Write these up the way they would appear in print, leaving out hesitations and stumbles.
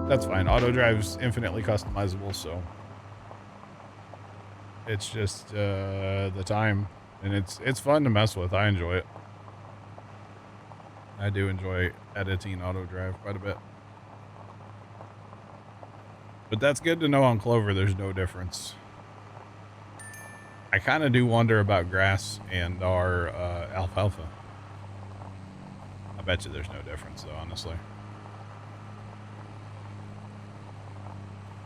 That's fine. Auto drive's infinitely customizable, so it's just the time, and it's fun to mess with. I enjoy it. I do enjoy editing auto drive quite a bit. But that's good to know on Clover there's no difference. I kind of do wonder about grass and our alfalfa. I bet you there's no difference though, honestly.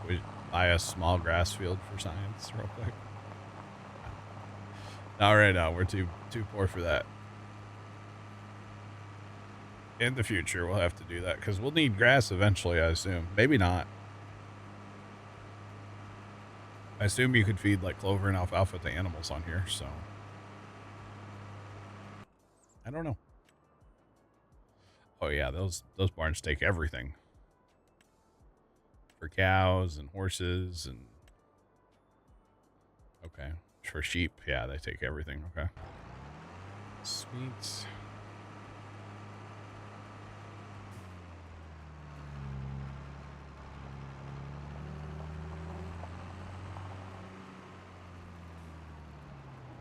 We buy a small grass field for science real quick. Not right now, we're too poor for that. In the future, we'll have to do that because we'll need grass eventually, I assume. Maybe not. I assume you could feed like clover and alfalfa to animals on here, so I don't know. Oh yeah, those barns take everything. For cows and horses and okay. For sheep, yeah, they take everything. Okay. Sweet.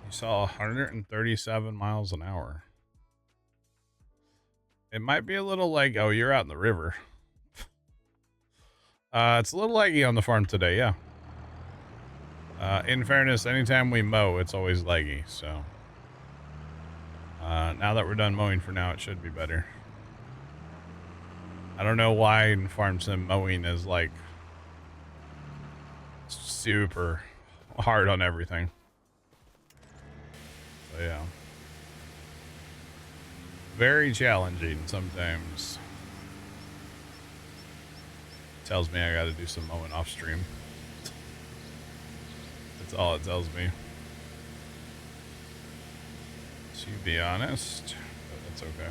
You saw 137 miles an hour. It might be a little like, oh, you're out in the river. It's a little laggy on the farm today, yeah. In fairness, anytime we mow, it's always laggy, so. Now that we're done mowing for now, it should be better. I don't know why in Farm Sim mowing is like super hard on everything. So yeah. Very challenging sometimes. Tells me I gotta do some mowing off stream. That's all it tells me. To be honest, but that's okay.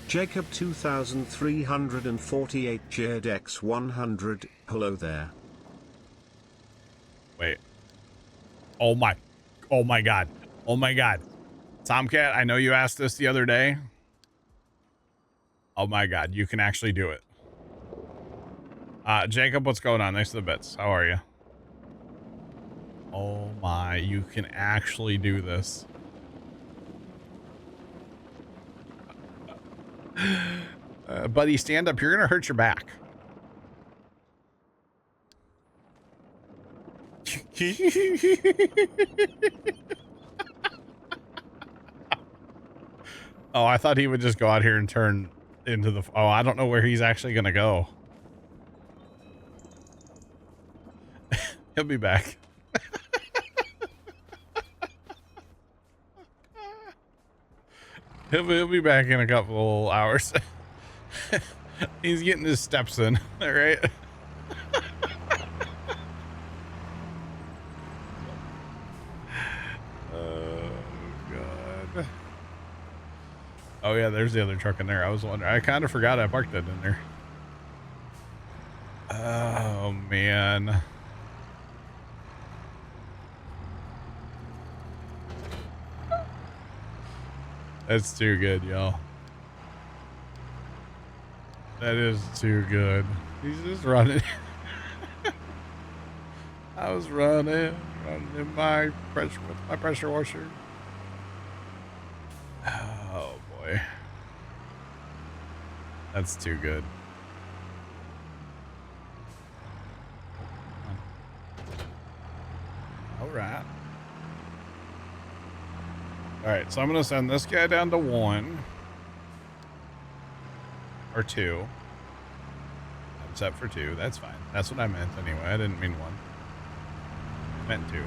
Jacob 2348 Jed X 100. Hello there. Wait. Oh my god. Oh my god. Tomcat, I know you asked this the other day. Oh my god, you can actually do it. Jacob, what's going on? Thanks for the bits. How are you? Oh my, you can actually do this. Buddy, stand up. You're gonna hurt your back. Oh, I thought he would just go out here and turn into the... Oh, I don't know where he's actually gonna go. He'll be back. He'll be back in a couple hours. He's getting his steps in, all right? Oh, God. Oh, yeah, there's the other truck in there. I was wondering. I kind of forgot I parked it in there. Oh, man. That's too good, y'all. That is too good. He's just running. I was running in my pressure with my pressure washer. Oh boy. That's too good. All right. All right, so I'm gonna send this guy down to 1 or 2. I'm set for 2. That's fine. That's what I meant anyway. I didn't mean 1. I meant 2.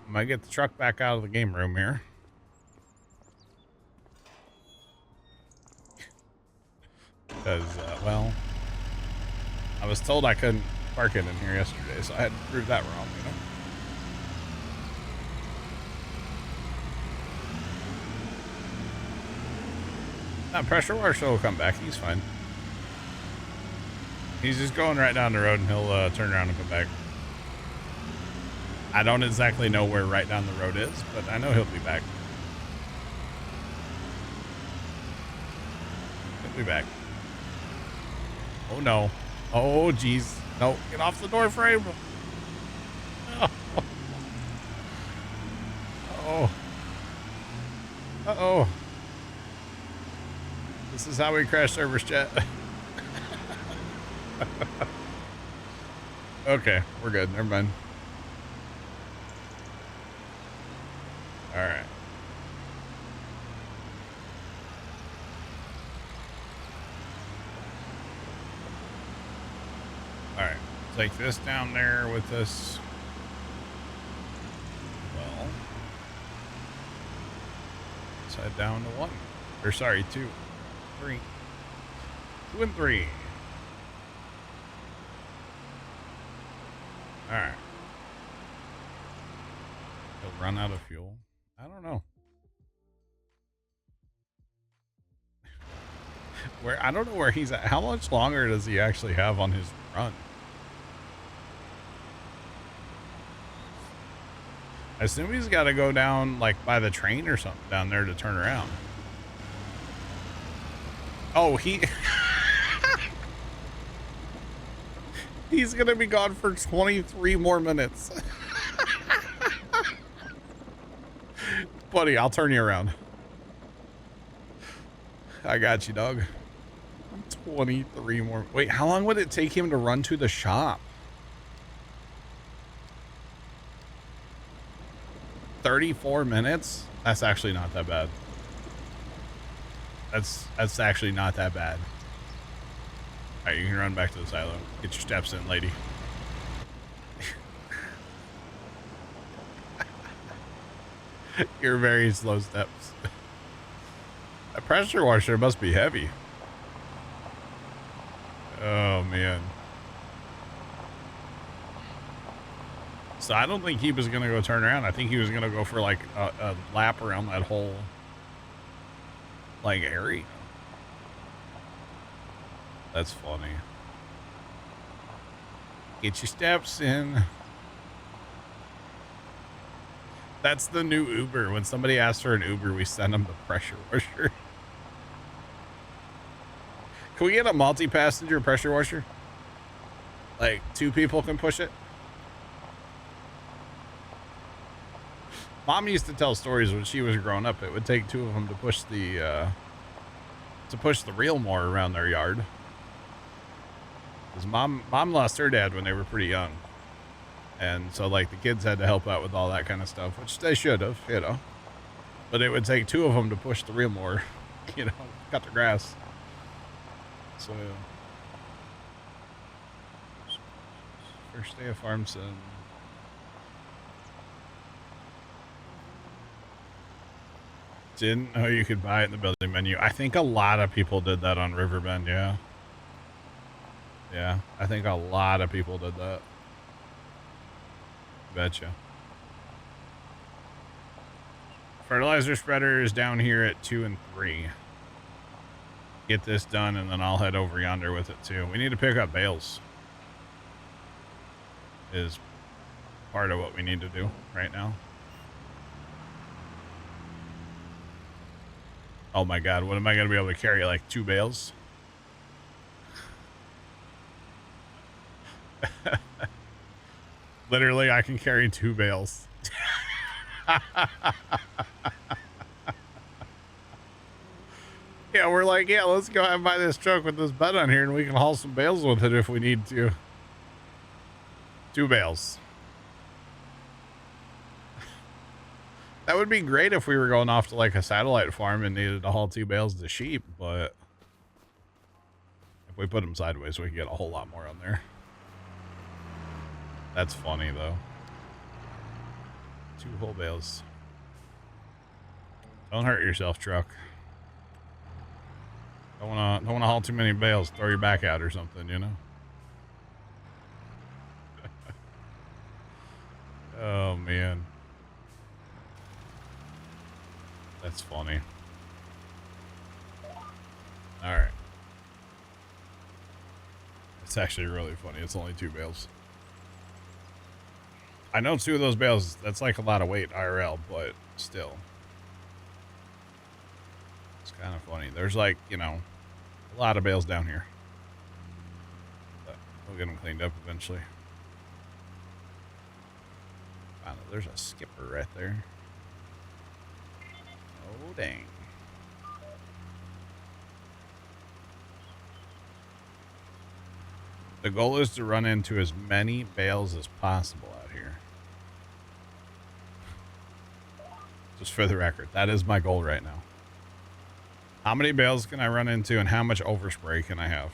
I'm gonna get the truck back out of the game room here. Because, well, I was told I couldn't park it in here yesterday, so I had to prove that wrong, you know? That pressure washer will come back. He's fine. He's just going right down the road and he'll turn around and come back. I don't exactly know where right down the road is, but I know he'll be back. Be back. Oh no. Oh geez. No, get off the door frame. Oh. Oh. Uh-oh. This is how we crash servers, chat. Okay, we're good. Never mind. All right. All right. Take this down there with us. Well, let's head down to 1. Or sorry, 2. 3. 2 and 3. All right. He'll run out of fuel. I don't know. I don't know where he's at. How much longer does he actually have on his run? I assume he's got to go down like by the train or something down there to turn around. Oh, he's going to be gone for 23 more minutes. Buddy, I'll turn you around. I got you, dog. 23 more. Wait, how long would it take him to run to the shop? 34 minutes? That's actually not that bad. That's actually not that bad. All right, you can run back to the silo. Get your steps in, lady. Your very slow steps. That pressure washer must be heavy. Oh, man. So I don't think he was going to go turn around. I think he was going to go for like a lap around that whole like area. That's funny. Get your steps in. That's the new Uber. When somebody asks for an Uber, we send them the pressure washer. Can we get a multi-passenger pressure washer? Like 2 people can push it? Mom used to tell stories when she was growing up. It would take 2 of them to push the reel mower around their yard. Because mom lost her dad when they were pretty young. And so like the kids had to help out with all that kind of stuff, which they should have, you know. But it would take 2 of them to push the reel mower, you know, cut the grass. So first day of farm sim. Didn't know you could buy it in the building menu. I think a lot of people did that on Riverbend, yeah. Yeah, I think a lot of people did that. Betcha. Fertilizer spreader is down here at 2 and 3. Get this done, and then I'll head over yonder with it too. We need to pick up bales. Is part of what we need to do right now. Oh my god, what am I going to be able to carry? Like 2 bales? Literally, I can carry 2 bales. Yeah, we're like, yeah, let's go ahead and buy this truck with this bed on here and we can haul some bales with it if we need to. 2 bales. That would be great if we were going off to like a satellite farm and needed to haul 2 bales of sheep, but if we put them sideways, we can get a whole lot more on there. That's funny though. 2 whole bales. Don't hurt yourself, truck. Don't wanna haul too many bales. Throw your back out or something, you know. Oh man, that's funny. All right, it's actually really funny. It's only 2 bales. I know 2 of those bales, that's like a lot of weight IRL, but still. It's kind of funny. There's like, you know, A lot of bales down here. But we'll get them cleaned up eventually. Wow, there's a skipper right there. Oh, dang. The goal is to run into as many bales as possible out here. Just for the record, that is my goal right now. How many bales can I run into and how much overspray can I have?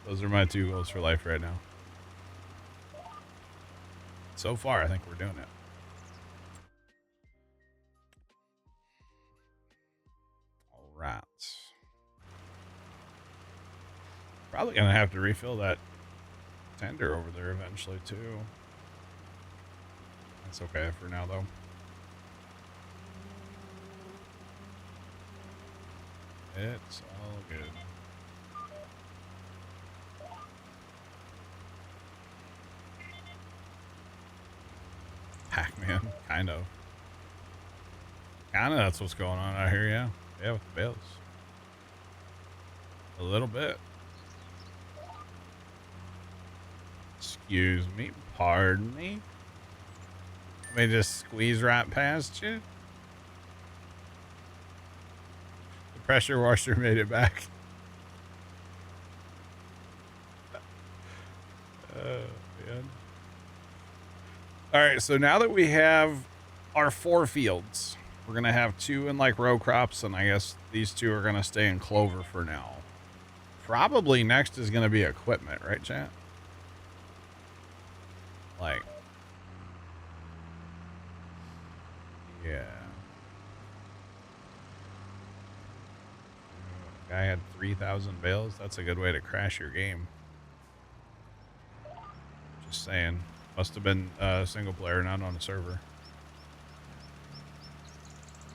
Those are my two goals for life right now. So far, I think we're doing it. All right. Probably going to have to refill that tender over there eventually, too. That's okay for now, though. It's all good. Pac-Man, kind of. Kind of that's what's going on out here, yeah. Yeah, with the bales. A little bit. Excuse me, pardon me. Let me just squeeze right past you. The pressure washer made it back. Man. All right, so now that we have our 4 fields, we're going to have 2 in like row crops, and I guess these 2 are going to stay in clover for now. Probably next is going to be equipment, right, chat? Like, yeah. Guy had 3,000 bales. That's a good way to crash your game. Just saying. Must have been a single player, not on a server.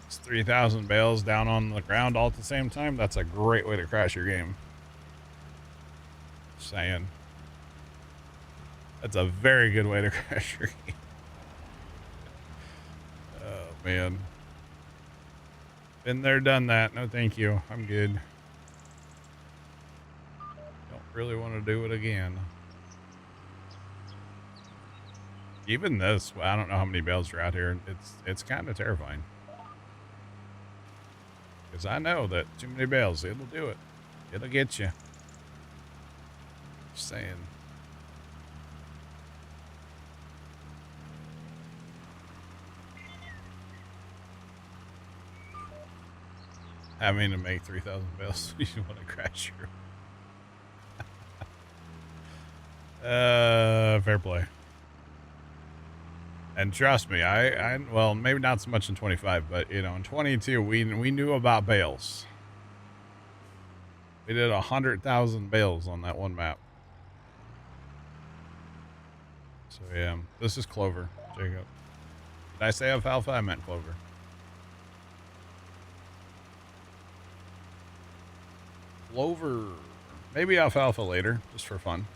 It's 3,000 bales down on the ground all at the same time. That's a great way to crash your game. Just saying. That's a very good way to crash your game. Oh, man. Been there, done that. No, thank you. I'm good. Don't really want to do it again. Even this, well, I don't know how many bales are out here. It's kind of terrifying. Because I know that too many bales, it'll do it. It'll get you. Just saying. Having to make 3,000 bales, you want to crash your... fair play. And trust me, I well, maybe not so much in 25, but, you know, in 22, we knew about bales. We did 100,000 bales on that one map. So, yeah, this is clover, Jacob. Did I say alfalfa? I meant clover. Clover. Maybe alfalfa later, just for fun.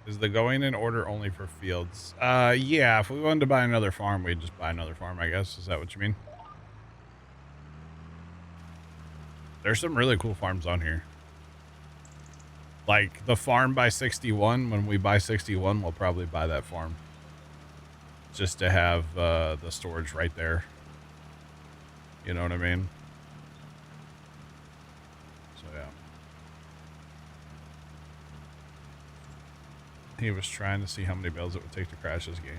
Is the going in order only for fields? Yeah, if we wanted to buy another farm, we'd just buy another farm, I guess. Is that what you mean? There's some really cool farms on here. Like the farm by 61, when we buy 61, we'll probably buy that farm. Just to have the storage right there. You know what I mean? So, yeah. He was trying to see how many bales it would take to crash this game.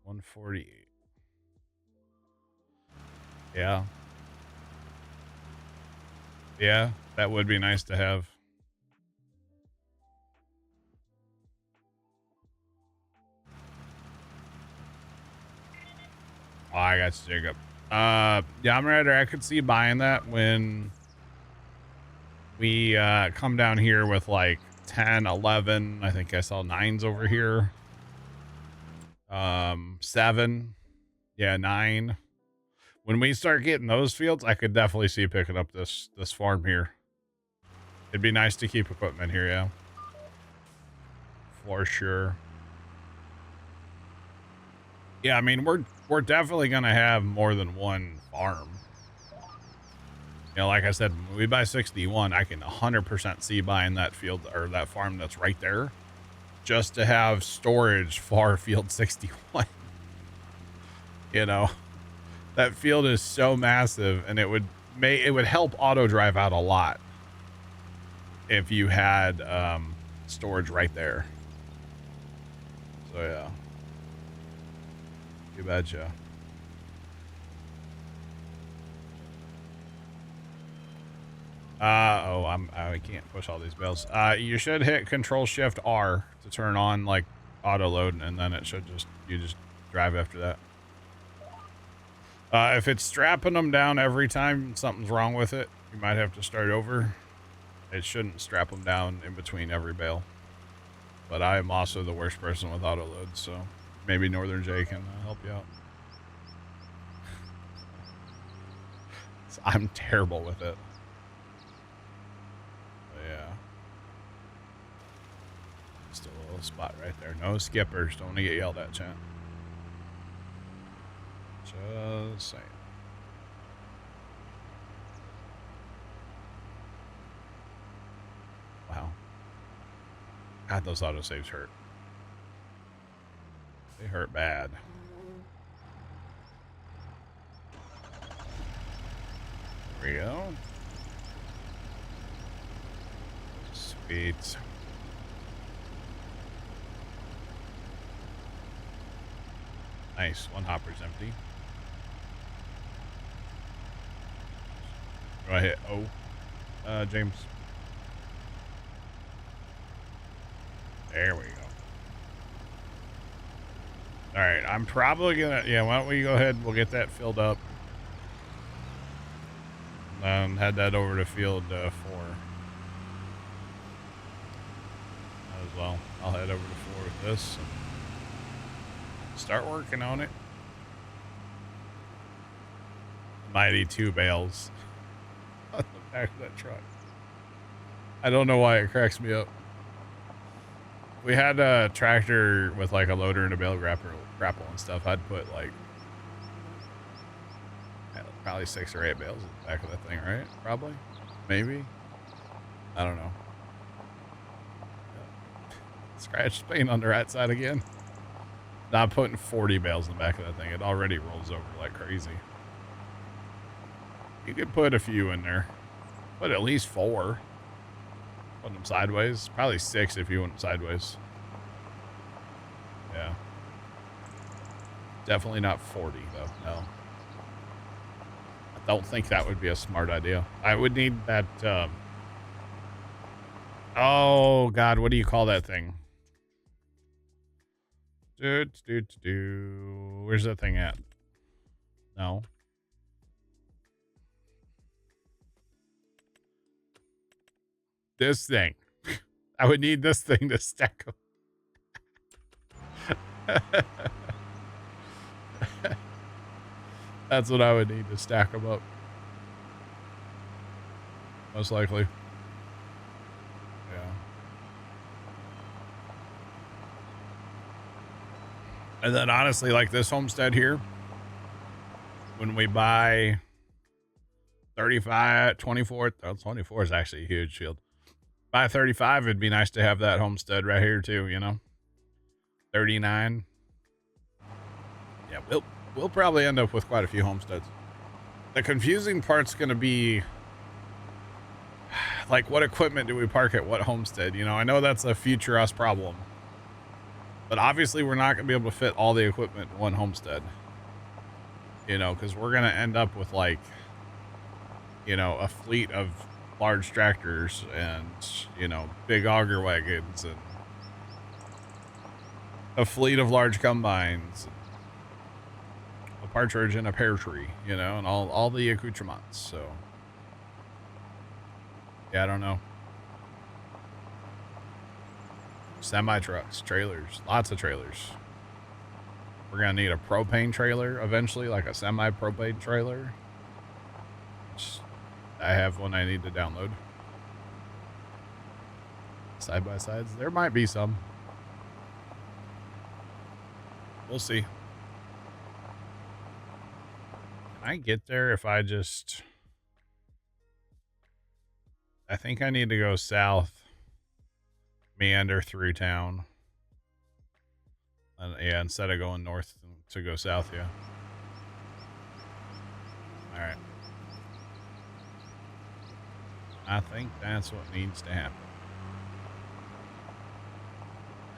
148. Yeah. Yeah, that would be nice to have. Oh, I got you, Jacob. Yeah, I'm right there. I could see buying that when we come down here with like 10, 11. I think I saw 9s over here. 7. Yeah, 9. When we start getting those fields, I could definitely see picking up this farm here. It'd be nice to keep equipment here, yeah. for sure. Yeah, I mean, we're definitely gonna have more than one farm. You know, like I said, when we buy 61, I can 100% see buying that field or that farm that's right there just to have storage for field 61. You know, that field is so massive, and it would help auto drive out a lot if you had storage right there. So yeah, you betcha. I can't push all these bells. You should hit Control Shift R to turn on like auto load, and then it should you just drive after that. If it's strapping them down every time something's wrong with it, you might have to start over. It shouldn't strap them down in between every bale. But I am also the worst person with auto load, so maybe Northern J can help you out. I'm terrible with it. But yeah. Just a little spot right there. No skippers. Don't want to get yelled at, chat. Just saying. Wow. God, those autosaves hurt. They hurt bad. There we go. Sweet. Nice. One hopper's empty. Do I hit O? James. There we go. All right, I'm probably gonna, yeah, why don't we go ahead and we'll get that filled up. Head that over to field 4. As well. I'll head over to 4 with this and start working on it. Mighty 2 bales on the back of that truck. I don't know why it cracks me up. We had a tractor with like a loader and a bale grapple and stuff. I'd put like probably 6 or 8 bales in the back of that thing, right? Probably, maybe. I don't know. Scratch paint on the right side again. Now I'm putting 40 bales in the back of that thing. It already rolls over like crazy. You could put a few in there, but at least 4. Put them sideways. Probably 6 if you went sideways. Yeah. Definitely not 40 though. No. I don't think that would be a smart idea. I would need that. Oh God, what do you call that thing? Where's that thing at? No. This thing. I would need this thing to stack them. That's what I would need to stack them up. Most likely. Yeah. And then honestly, like this homestead here, when we buy 35, 24, 24 is actually a huge field. By 35, it'd be nice to have that homestead right here too, you know? 39. Yeah, we'll probably end up with quite a few homesteads. The confusing part's going to be like, what equipment do we park at what homestead? You know, I know that's a future us problem, but obviously we're not going to be able to fit all the equipment in one homestead, you know, because we're going to end up with like, you know, a fleet of large tractors and, you know, big auger wagons and a fleet of large combines, a partridge and a pear tree, you know, and all the accoutrements. So yeah, I don't know. Semi trucks, trailers, lots of trailers. We're gonna need a propane trailer eventually, like a semi propane trailer. I have one I need to download. Side by sides, there might be some. We'll see. Can I get there if I just... I think I need to go south, meander through town. And yeah, instead of going north to go south, yeah. Alright. I think that's what needs to happen.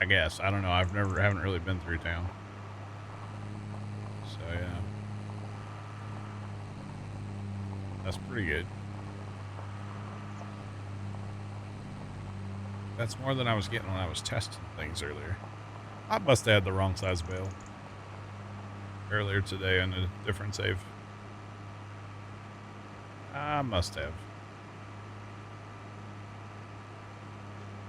I guess. I don't know. Haven't really been through town. So yeah. That's pretty good. That's more than I was getting when I was testing things earlier. I must have had the wrong size bale earlier today on a different save. I must have.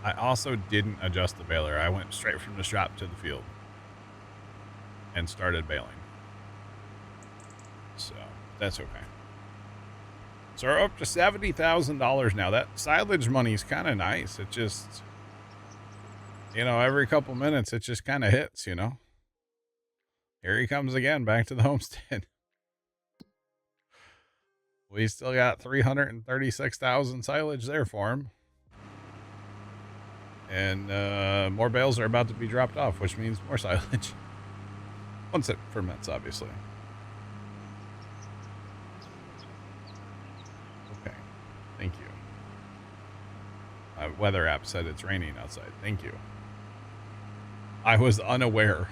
I also didn't adjust the baler. I went straight from the shop to the field and started baling. So that's okay. So we're up to $70,000 now. That silage money is kind of nice. It just, you know, every couple minutes it just kind of hits, you know. Here he comes again, back to the homestead. We still got 336,000 silage there for him. And more bales are about to be dropped off, which means more silage. Once it ferments, obviously. Okay. Thank you. My weather app said it's raining outside. Thank you. I was unaware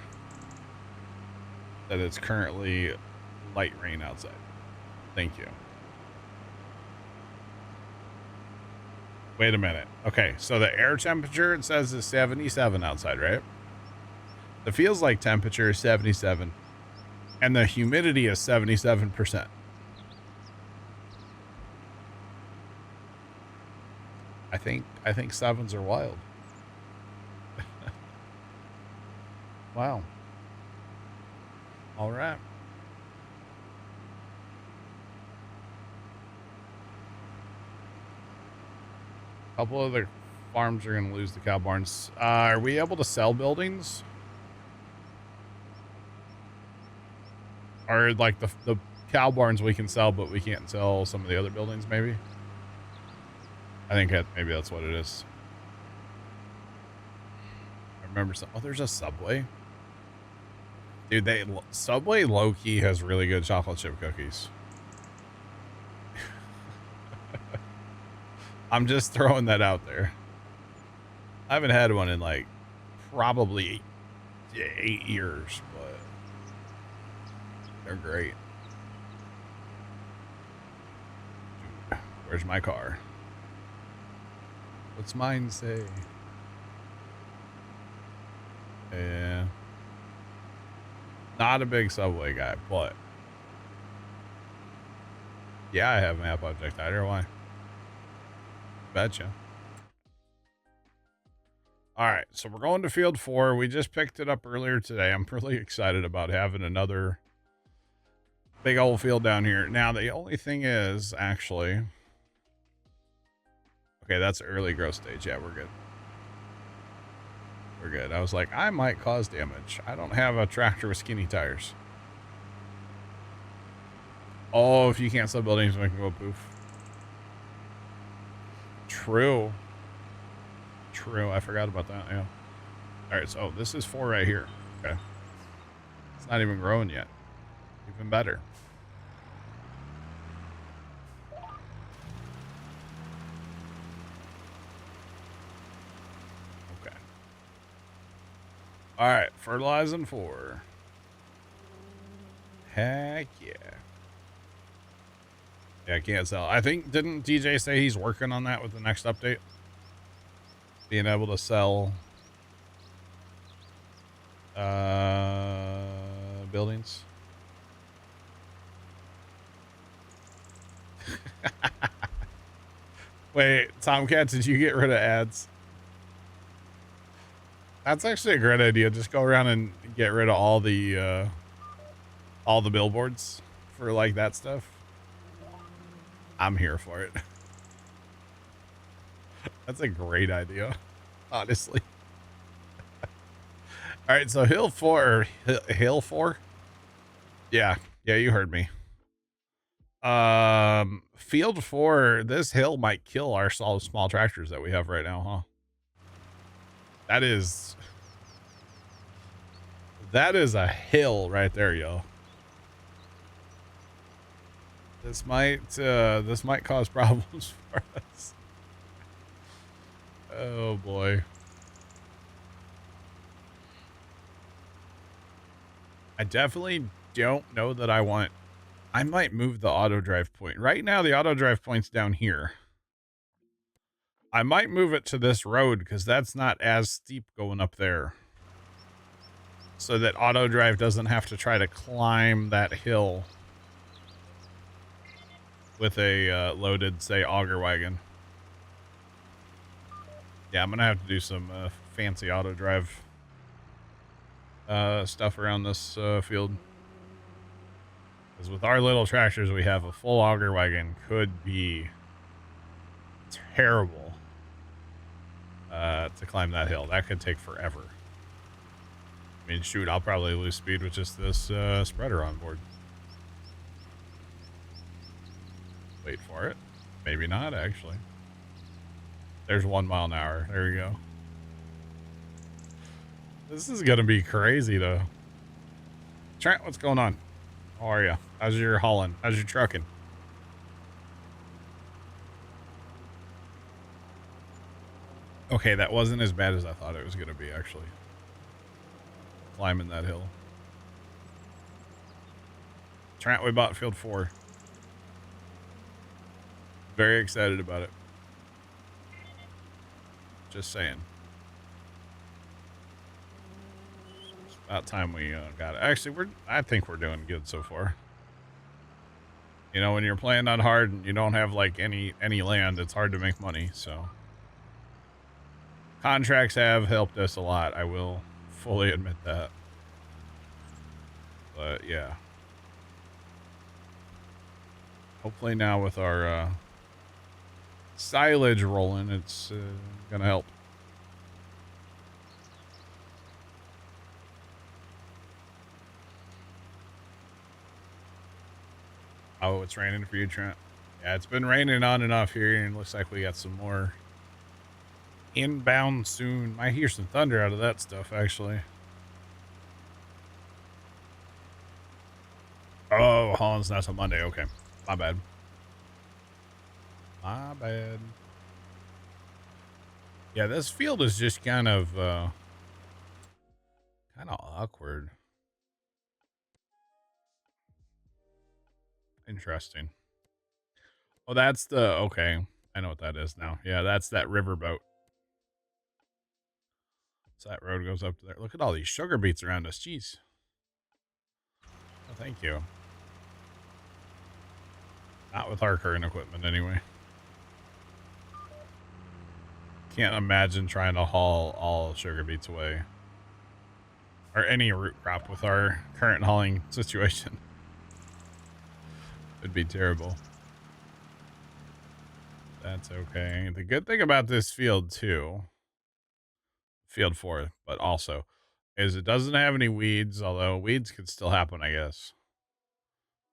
that it's currently light rain outside. Thank you. Wait a minute. Okay, so the air temperature, it says, is 77 outside, right? The feels like temperature is 77. And the humidity is 77%. I think sevens are wild. Wow. All right. A couple other farms are going to lose the cow barns. Are we able to sell buildings? Or like the cow barns we can sell, but we can't sell some of the other buildings maybe? I think maybe that's what it is. I remember some, oh, there's a Subway. Dude, Subway low-key has really good chocolate chip cookies. I'm just throwing that out there. I haven't had one in like probably 8 years, but they're great. Dude, where's my car? What's mine say? Yeah. Not a big Subway guy, but yeah, I have map object hider. Why? Betcha. All right, so we're going to field 4. We just picked it up earlier today. I'm really excited about having another big old field down here. Now, the only thing is, actually... Okay, that's early growth stage. Yeah, we're good. We're good. I was like, I might cause damage. I don't have a tractor with skinny tires. Oh, if you can't sell buildings, we can go poof. True. True. I forgot about that. Yeah. All right. So this is 4 right here. Okay. It's not even growing yet. Even better. Okay. All right. Fertilizing 4. Heck yeah. Yeah, I can't sell. I think, didn't DJ say he's working on that with the next update? Being able to sell buildings. Wait, Tomcat, did you get rid of ads? That's actually a great idea. Just go around and get rid of all the billboards for like that stuff. I'm here for it. That's a great idea, honestly. All right, so hill 4, hill 4. Yeah, you heard me. Field 4. This hill might kill our small tractors that we have right now, huh? That is a hill right there, yo. This might cause problems for us. Oh boy. I definitely don't know that I might move the auto drive point. Right now the auto drive point's down here. I might move it to this road because that's not as steep going up there. So that auto drive doesn't have to try to climb that hill with a loaded, say, auger wagon. Yeah, I'm going to have to do some fancy auto drive stuff around this field. Because with our little tractors, we have a full auger wagon could be terrible to climb that hill. That could take forever. I mean, shoot, I'll probably lose speed with just this spreader on board. Wait for it. Maybe not, actually. There's 1 mile an hour. There we go. This is going to be crazy, though. Trent, what's going on? How are you? How's your hauling? How's your trucking? Okay, that wasn't as bad as I thought it was going to be, actually. Climbing that hill. Trent, we bought field 4. Very excited about it. Just saying. It's about time we got it. Actually, I think we're doing good so far. You know, when you're playing that hard and you don't have like any land, it's hard to make money. So contracts have helped us a lot. I will fully admit that. But yeah. Hopefully now with our silage rolling, it's gonna help. Oh, it's raining for you, Trent. Yeah, it's been raining on and off here, and it looks like we got some more inbound soon. Might hear some thunder out of that stuff, actually. Oh, Holland's not till Monday. Okay, my bad. My bad. Yeah, this field is just kind of awkward. Interesting. Oh, that's the, okay. I know what that is now. Yeah, that's that riverboat. So that road goes up to there. Look at all these sugar beets around us. Jeez. Oh, thank you. Not with our current equipment, anyway. Can't imagine trying to haul all sugar beets away. Or any root crop with our current hauling situation. It'd be terrible. That's okay. The good thing about this field, too, field 4, but also, is it doesn't have any weeds, although weeds could still happen, I guess.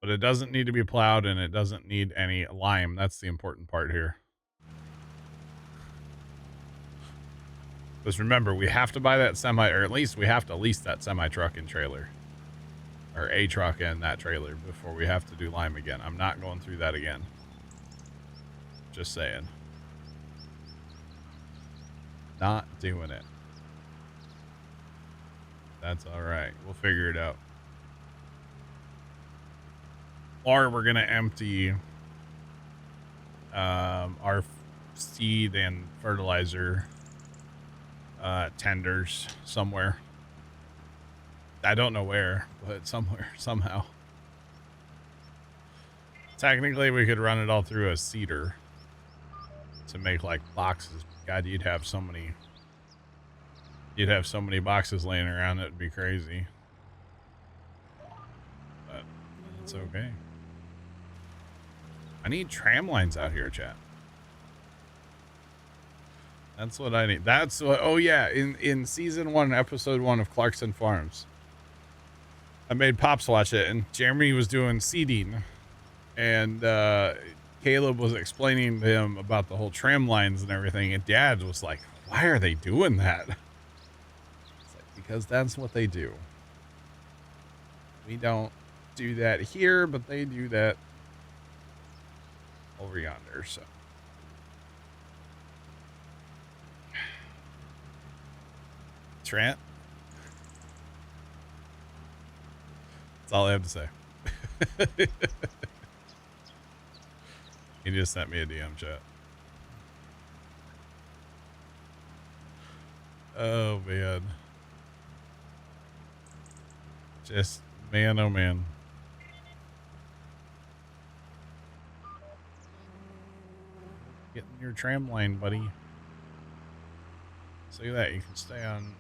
But it doesn't need to be plowed, and it doesn't need any lime. That's the important part here. Because remember, we have to buy that semi, or at least we have to lease that semi-truck and trailer. Or a truck and that trailer before we have to do lime again. I'm not going through that again. Just saying. Not doing it. That's alright. We'll figure it out. Or we're going to empty our seed and fertilizer tenders somewhere. I don't know where, but somewhere, somehow. Technically, we could run it all through a seeder to make like boxes. God, you'd have so many boxes laying around. It'd be crazy. But it's okay. I need tram lines out here, chat. That's what I need. That's what, oh yeah, in season 1, episode 1 of Clarkson Farms, I made Pops watch it, and Jeremy was doing seeding, and Caleb was explaining to him about the whole tram lines and everything, and Dad was like, why are they doing that? It's like, because that's what they do. We don't do that here, but they do that over yonder, so. Trent? That's all I have to say. He just sent me a DM chat. Oh, man. Just, man, oh, man. Get in your tram line, buddy. So look at that. You can stay on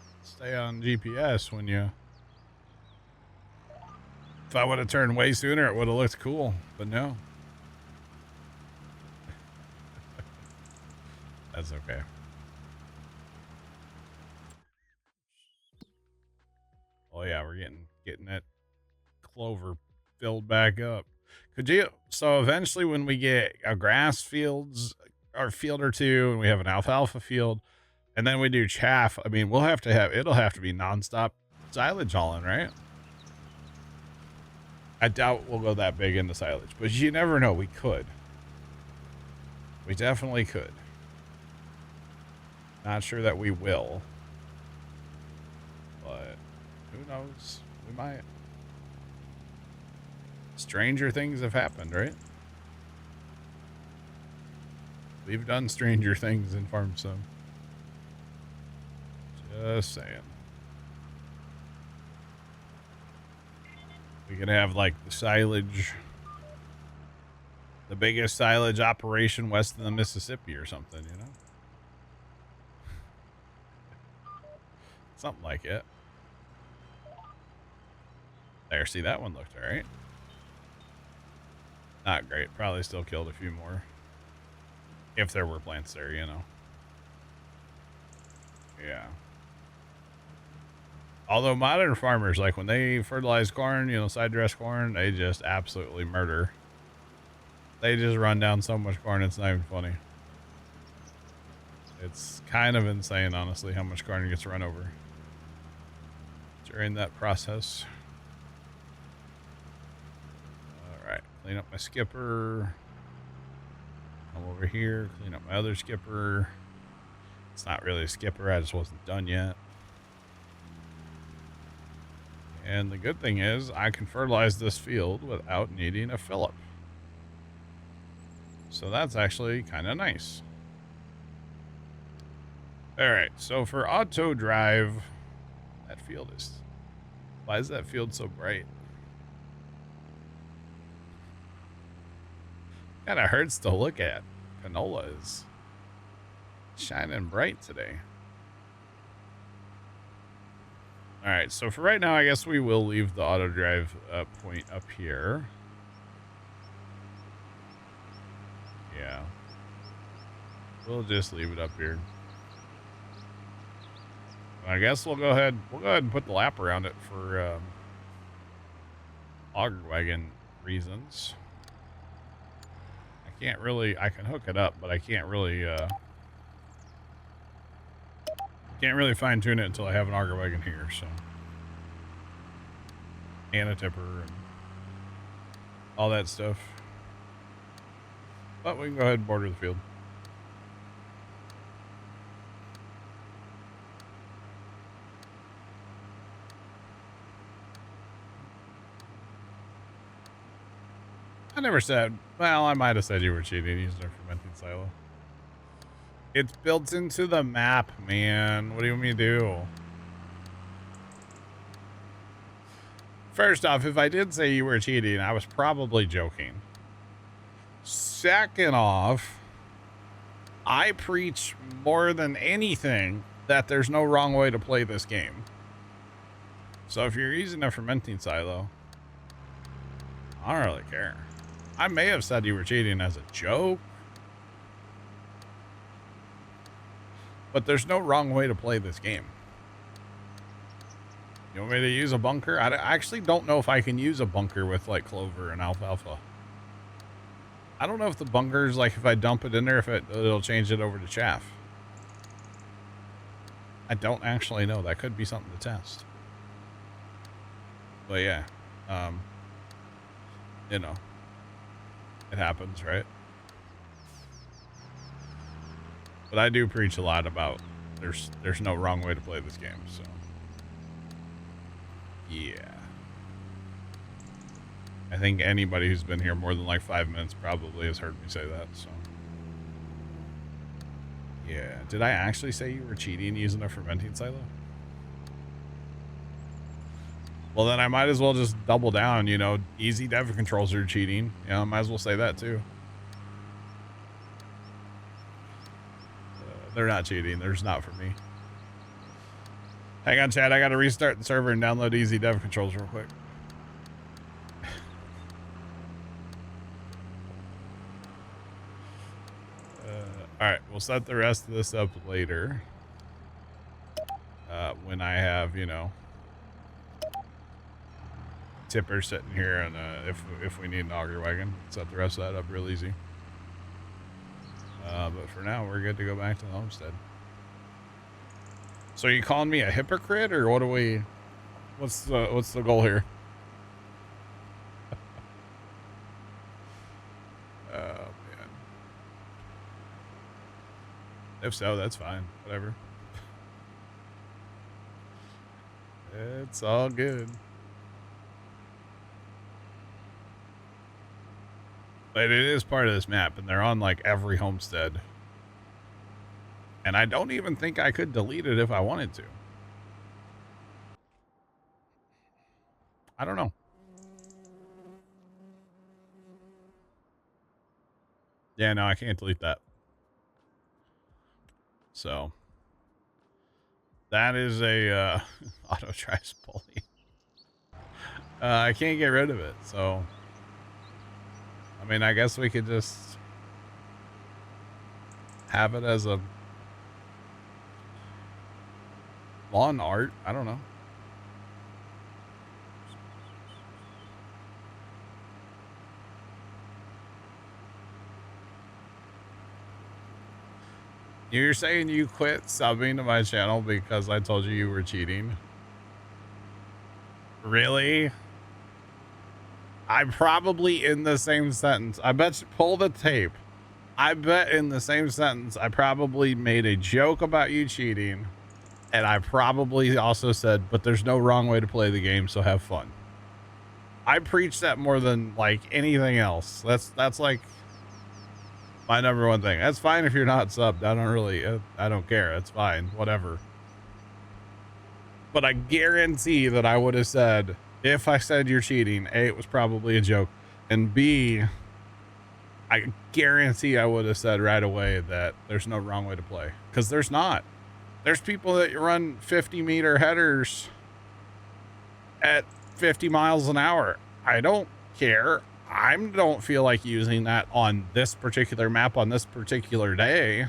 GPS when you... If I would have turned way sooner, it would have looked cool, but no. That's okay. Oh yeah, we're getting that clover filled back up. Could you? So eventually, when we get a grass fields or field or two, and we have an alfalfa field, and then we do chaff. I mean, it'll have to be nonstop silage hauling, right? I doubt we'll go that big into silage, but you never know. We could. We definitely could. Not sure that we will, but who knows? We might. Stranger things have happened, right? We've done stranger things in Farm Sim. Just saying. We could have like the silage, the biggest silage operation west of the Mississippi or something, you know? Something like it. There, see, that one looked all right. Not great. Probably still killed a few more. If there were plants there, you know. Yeah. Although modern farmers, like when they fertilize corn, you know, side dress corn, they just absolutely murder. They just run down so much corn, it's not even funny. It's kind of insane, honestly, how much corn gets run over during that process. All right, clean up my skipper. Come over here, clean up my other skipper. It's not really a skipper, I just wasn't done yet. And the good thing is I can fertilize this field without needing a Phillip. So that's actually kind of nice. All right, so for auto drive, that field is... Why is that field so bright? Kind of hurts to look at. Canola is shining bright today. All right, so for right now, I guess we will leave the auto drive point up here. Yeah. We'll just leave it up here. I guess we'll go ahead and put the lap around it for auger wagon reasons. I can hook it up, but I can't really fine tune it until I have an auger wagon here, so. And a tipper and all that stuff. But we can go ahead and border the field. I never said, well, I might have said you were cheating using a fermenting silo. It's built into the map, man. What do you want me to do? First off, if I did say you were cheating, I was probably joking. Second off, I preach more than anything that there's no wrong way to play this game. So if you're using a fermenting silo, I don't really care. I may have said you were cheating as a joke. But there's no wrong way to play this game. You want me to use a bunker? I actually don't know if I can use a bunker with like clover and alfalfa. I don't know if the bunker's like, if I dump it in there, if it'll change it over to chaff. I don't actually know. That could be something to test. But yeah, you know, it happens, right? But I do preach a lot about there's no wrong way to play this game, so yeah. I think anybody who's been here more than like 5 minutes probably has heard me say that, so. Yeah, did I actually say you were cheating using a fermenting silo? Well, then I might as well just double down, you know, easy dev controls are cheating. You know, I might as well say that too. They're not cheating. They're just not for me. Hang on, Chad. I got to restart the server and download easy dev controls real quick. All right, we'll set the rest of this up later. When I have, you know, Tipper sitting here, and if we need an auger wagon, set the rest of that up real easy. But for now, we're good to go back to the homestead. So you calling me a hypocrite, or what do we? What's the goal here? Oh man. If so, that's fine. Whatever. It's all good. But it is part of this map, and they're on like every homestead. And I don't even think I could delete it if I wanted to. I don't know. Yeah, no, I can't delete that. So that is a auto tries pulley. I can't get rid of it, so I mean, I guess we could just have it as a lawn art. I don't know. You're saying you quit subbing to my channel because I told you were cheating? Really? I'm probably in the same sentence. I bet you, pull the tape. I bet in the same sentence, I probably made a joke about you cheating. And I probably also said, but there's no wrong way to play the game, so have fun. I preach that more than like anything else. That's like my number one thing. That's fine if you're not subbed. I don't care. That's fine. Whatever. But I guarantee that I would have said, if I said you're cheating, A, it was probably a joke. And B, I guarantee I would have said right away that there's no wrong way to play. Because there's not. There's people that run 50-meter headers at 50 miles an hour. I don't care. I don't feel like using that on this particular map on this particular day.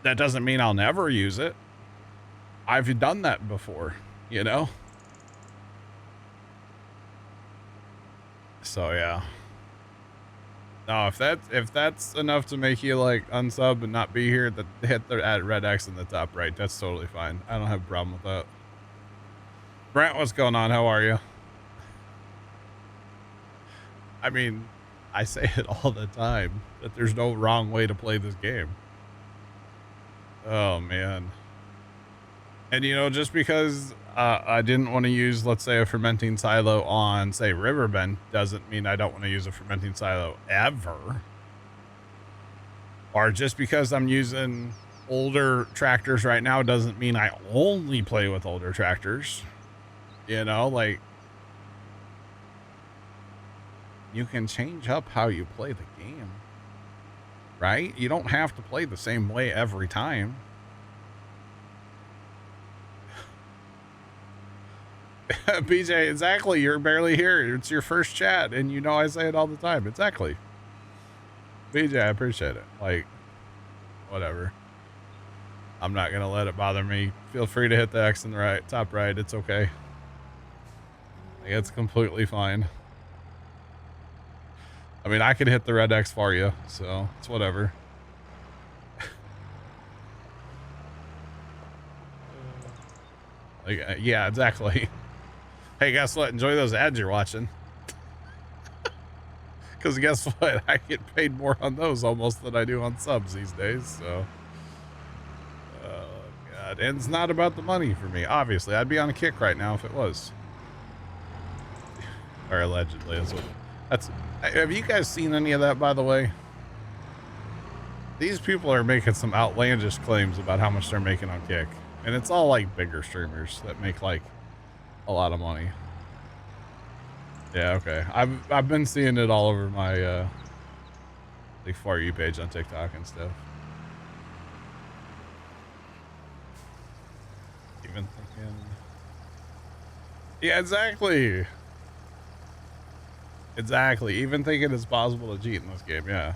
That doesn't mean I'll never use it. I've done that before, you know? So yeah. No, if that's enough to make you like unsub and not be here, hit the red X in the top right. That's totally fine. I don't have a problem with that. Brent, what's going on? How are you? I mean, I say it all the time that there's no wrong way to play this game. Oh man. And you know, just because I didn't want to use, let's say, a fermenting silo on, say, Riverbend, doesn't mean I don't want to use a fermenting silo ever. Or just because I'm using older tractors right now doesn't mean I only play with older tractors. You know, like, you can change up how you play the game, right? You don't have to play the same way every time. BJ, exactly. You're barely here. It's your first chat, and you know I say it all the time. Exactly. BJ, I appreciate it. Like, whatever. I'm not going to let it bother me. Feel free to hit the X in the right, top right. It's okay. Like, it's completely fine. I mean, I could hit the red X for you, so it's whatever. Like, yeah, exactly. Hey, guess what? Enjoy those ads you're watching. Because guess what? I get paid more on those almost than I do on subs these days, so. Oh, God. And it's not about the money for me, obviously. I'd be on a kick right now if it was. Or allegedly. Have you guys seen any of that, by the way? These people are making some outlandish claims about how much they're making on Kick. And it's all like bigger streamers that make like a lot of money. Yeah, okay. I've been seeing it all over my like For You page on TikTok and stuff. Even thinking. Yeah, exactly. Exactly. Even thinking it's possible to cheat in this game, yeah.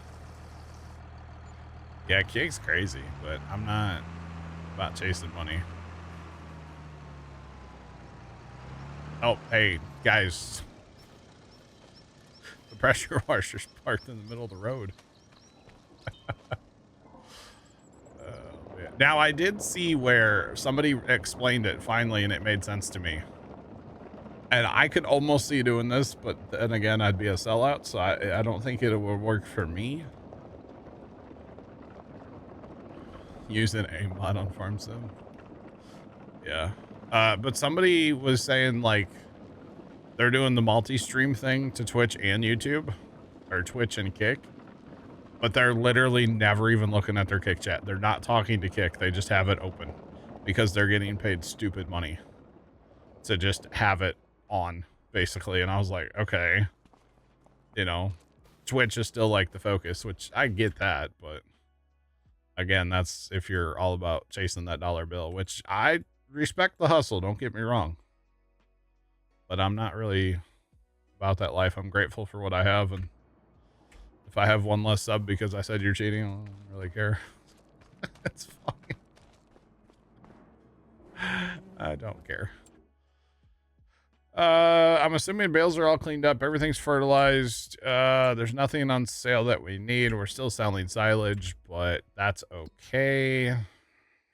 Yeah, Kick's crazy, but I'm not about chasing money. Oh, hey, guys. The pressure washer's parked in the middle of the road. Yeah. Now, I did see where somebody explained it finally, and it made sense to me. And I could almost see doing this, but then again, I'd be a sellout, so I don't think it would work for me. Using a mod on Farm Sim. Yeah. But somebody was saying, like, they're doing the multi-stream thing to Twitch and YouTube. Or Twitch and Kick. But they're literally never even looking at their Kick chat. They're not talking to Kick. They just have it open. Because they're getting paid stupid money. To just have it on, basically. And I was like, okay. You know, Twitch is still like the focus, which I get that, but again, that's if you're all about chasing that dollar bill, which I respect the hustle, don't get me wrong. But I'm not really about that life. I'm grateful for what I have, and if I have one less sub because I said you're cheating, I don't really care. It's fine. I don't care. I'm assuming bales are all cleaned up. Everything's fertilized. There's nothing on sale that we need. We're still selling silage, but that's okay.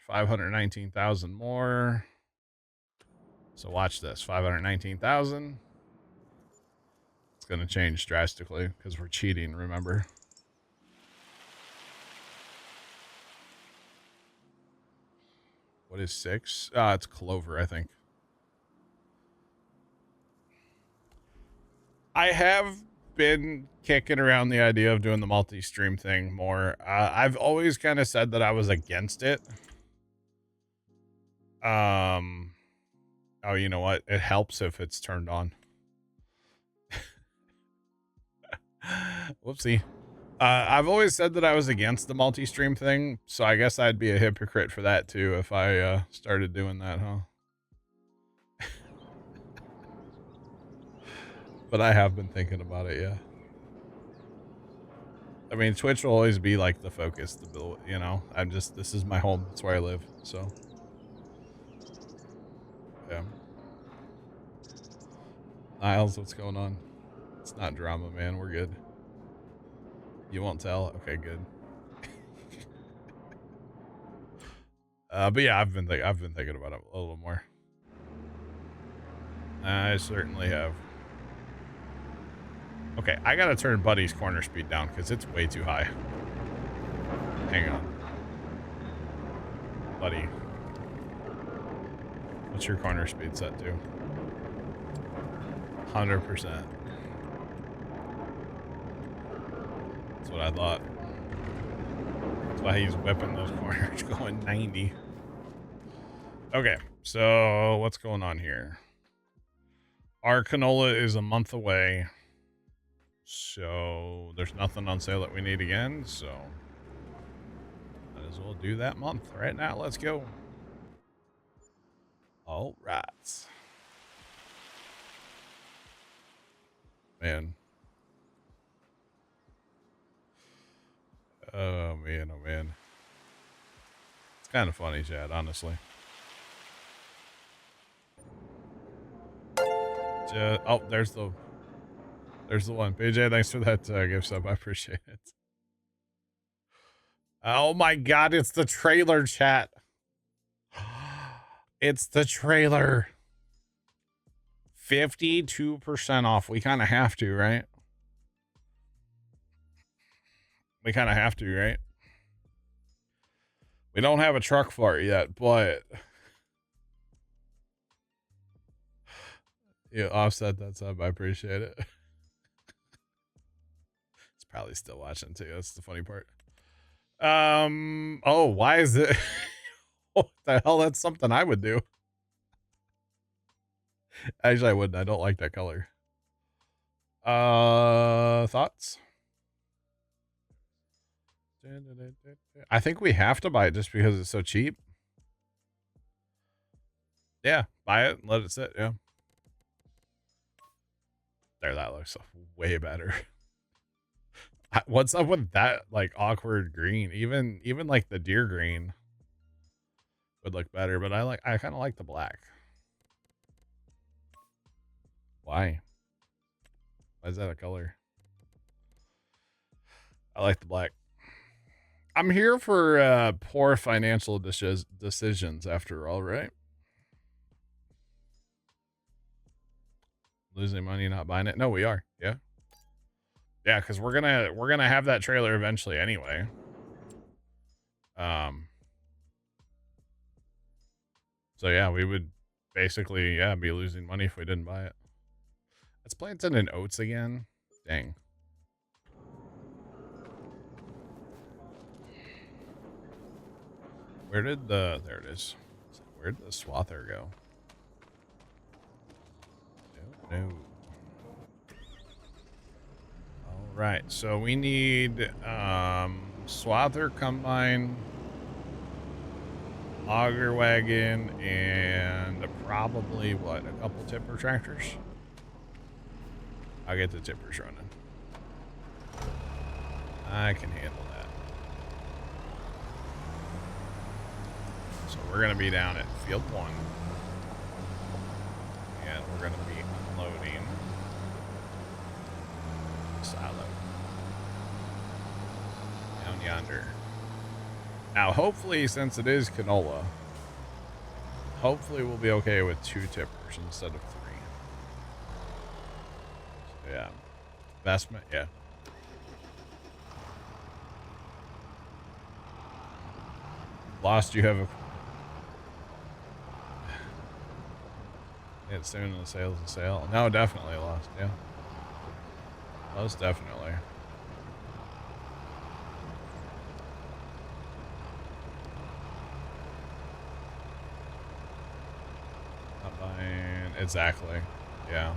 519,000 more. So watch this. 519,000. It's going to change drastically because we're cheating, remember? What is 6? It's clover, I think. I have been kicking around the idea of doing the multi-stream thing more. I've always kind of said that I was against it. Oh, you know what? It helps if it's turned on. Whoopsie. I've always said that I was against the multi-stream thing, so I guess I'd be a hypocrite for that too if I started doing that, huh? But I have been thinking about it, yeah. I mean, Twitch will always be like the focus, the bill, you know. This is my home. It's where I live, so. Yeah. Niles, what's going on? It's not drama, man. We're good. You won't tell? Okay, good. But yeah, I've been thinking about it a little more. I certainly have. Okay, I gotta turn Buddy's corner speed down because it's way too high. Hang on. Buddy. What's your corner speed set to? 100%. That's what I thought. That's why he's whipping those corners going 90. Okay, so what's going on here? Our canola is a month away. So there's nothing on sale that we need again, so might as well do that month right now. Let's go. All right. Man. Oh, man. Oh, man. kind of funny, Chad, honestly. Oh, there's the one. PJ, thanks for that gift sub. I appreciate it. Oh my god, it's the trailer, chat. It's the trailer. 52% off. We kind of have to, right? We kind of have to, right? We don't have a truck for it yet, but you offset that sub. I appreciate it. It's probably still watching too. That's the funny part. Oh, why is it? What the hell? That's something I would do. Actually, I wouldn't. I don't like that color. Thoughts? I think we have to buy it just because it's so cheap. Yeah, buy it and let it sit. Yeah. There, that looks way better. What's up with that like awkward green? Even like the deer green would look better, but I kind of like the black. Why? Why is that a color? I like the black. I'm here for poor financial decisions after all, right? Losing money, not buying it. No, we are. Yeah. Yeah, because we're gonna have that trailer eventually anyway. So yeah, we would basically be losing money if we didn't buy it. Let's planting in oats again. Dang. Where did there it is. Where did the swather go? No. All right, so we need swather, combine, auger wagon, and probably what, a couple tipper tractors. I'll get the tippers running. I can handle that. So we're gonna be down at field 1. And we're gonna be unloading silo down yonder. Now hopefully, since it is canola, hopefully we'll be okay with 2 tippers instead of 3. So yeah. Investment, yeah. Lost, you have a it's soon in the sales and sale. No, definitely lost, yeah. Most definitely. Not buying exactly. Yeah.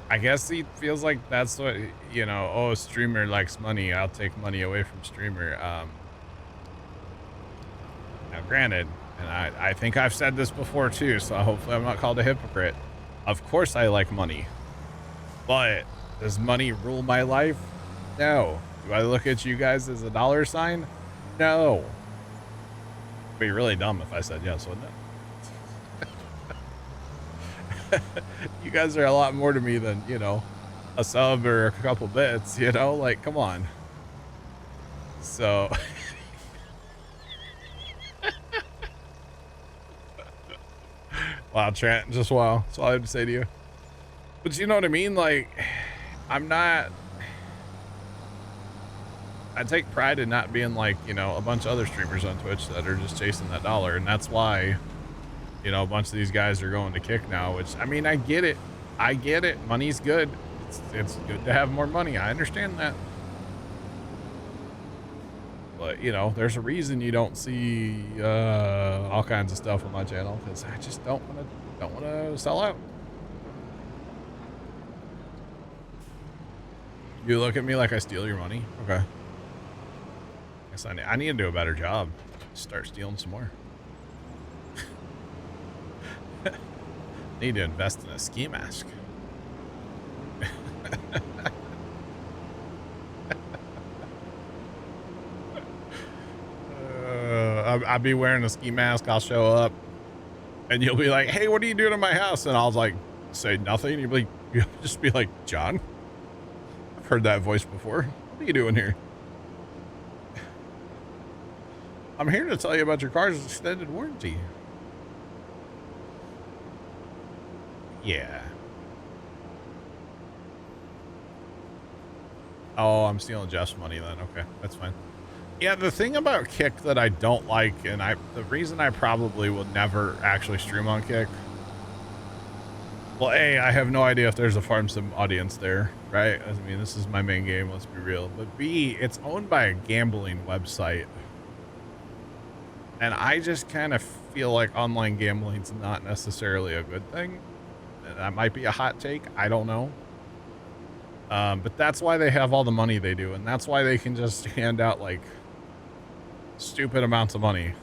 I guess he feels like that's what, you know, oh, streamer likes money, I'll take money away from streamer. Now granted, and I think I've said this before too, so hopefully I'm not called a hypocrite. Of course I like money, but does money rule my life? No. Do I look at you guys as a dollar sign? No. It'd be really dumb if I said yes, wouldn't it? You guys are a lot more to me than, you know, a sub or a couple bits, you know, like, come on. So wow, Trent, just wow. That's all I have to say to you. But you know what I mean? Like, I take pride in not being like, you know, a bunch of other streamers on Twitch that are just chasing that dollar. And that's why, you know, a bunch of these guys are going to Kick now, which, I mean, I get it. I get it. Money's good. It's good to have more money. I understand that. But, you know, there's a reason you don't see all kinds of stuff on my channel, because I just don't want to sell out. You look at me like I steal your money? Okay. Guess I need to do a better job. Start stealing some more. Need to invest in a ski mask. I'll be wearing a ski mask. I'll show up and you'll be like, hey, what are you doing in my house? And I'll like say nothing. You'll just be like, John, I've heard that voice before. What are you doing here? I'm here to tell you about your car's extended warranty. Yeah. Oh, I'm stealing Jeff's money then. Okay, that's fine. Yeah, the thing about Kick that I don't like, and the reason I probably will never actually stream on Kick. Well, A, I have no idea if there's a farm sim audience there, right? I mean, this is my main game, let's be real. But B, it's owned by a gambling website. And I just kind of feel like online gambling's not necessarily a good thing. That might be a hot take, I don't know. But that's why they have all the money they do, and that's why they can just hand out like stupid amounts of money.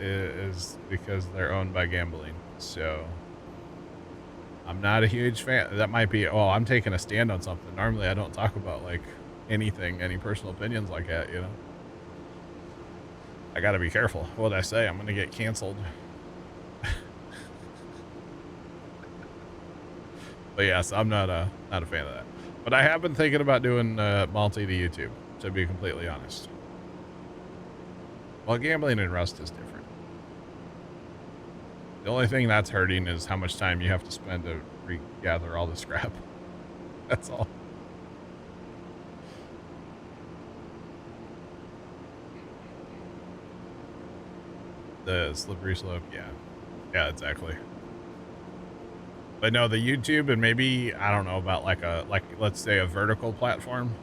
Is because they're owned by gambling. So I'm not a huge fan. That might be, oh, I'm taking a stand on something. Normally I don't talk about like anything, any personal opinions like that, you know. I gotta be careful what I say. I'm gonna get canceled. But yes, I'm not a fan of that. But I have been thinking about doing multi to YouTube, to be completely honest. Well, gambling in Rust is different. The only thing that's hurting is how much time you have to spend to regather all the scrap. That's all. The slippery slope, yeah. Yeah, exactly. But no, the YouTube and maybe, I don't know about like let's say a vertical platform.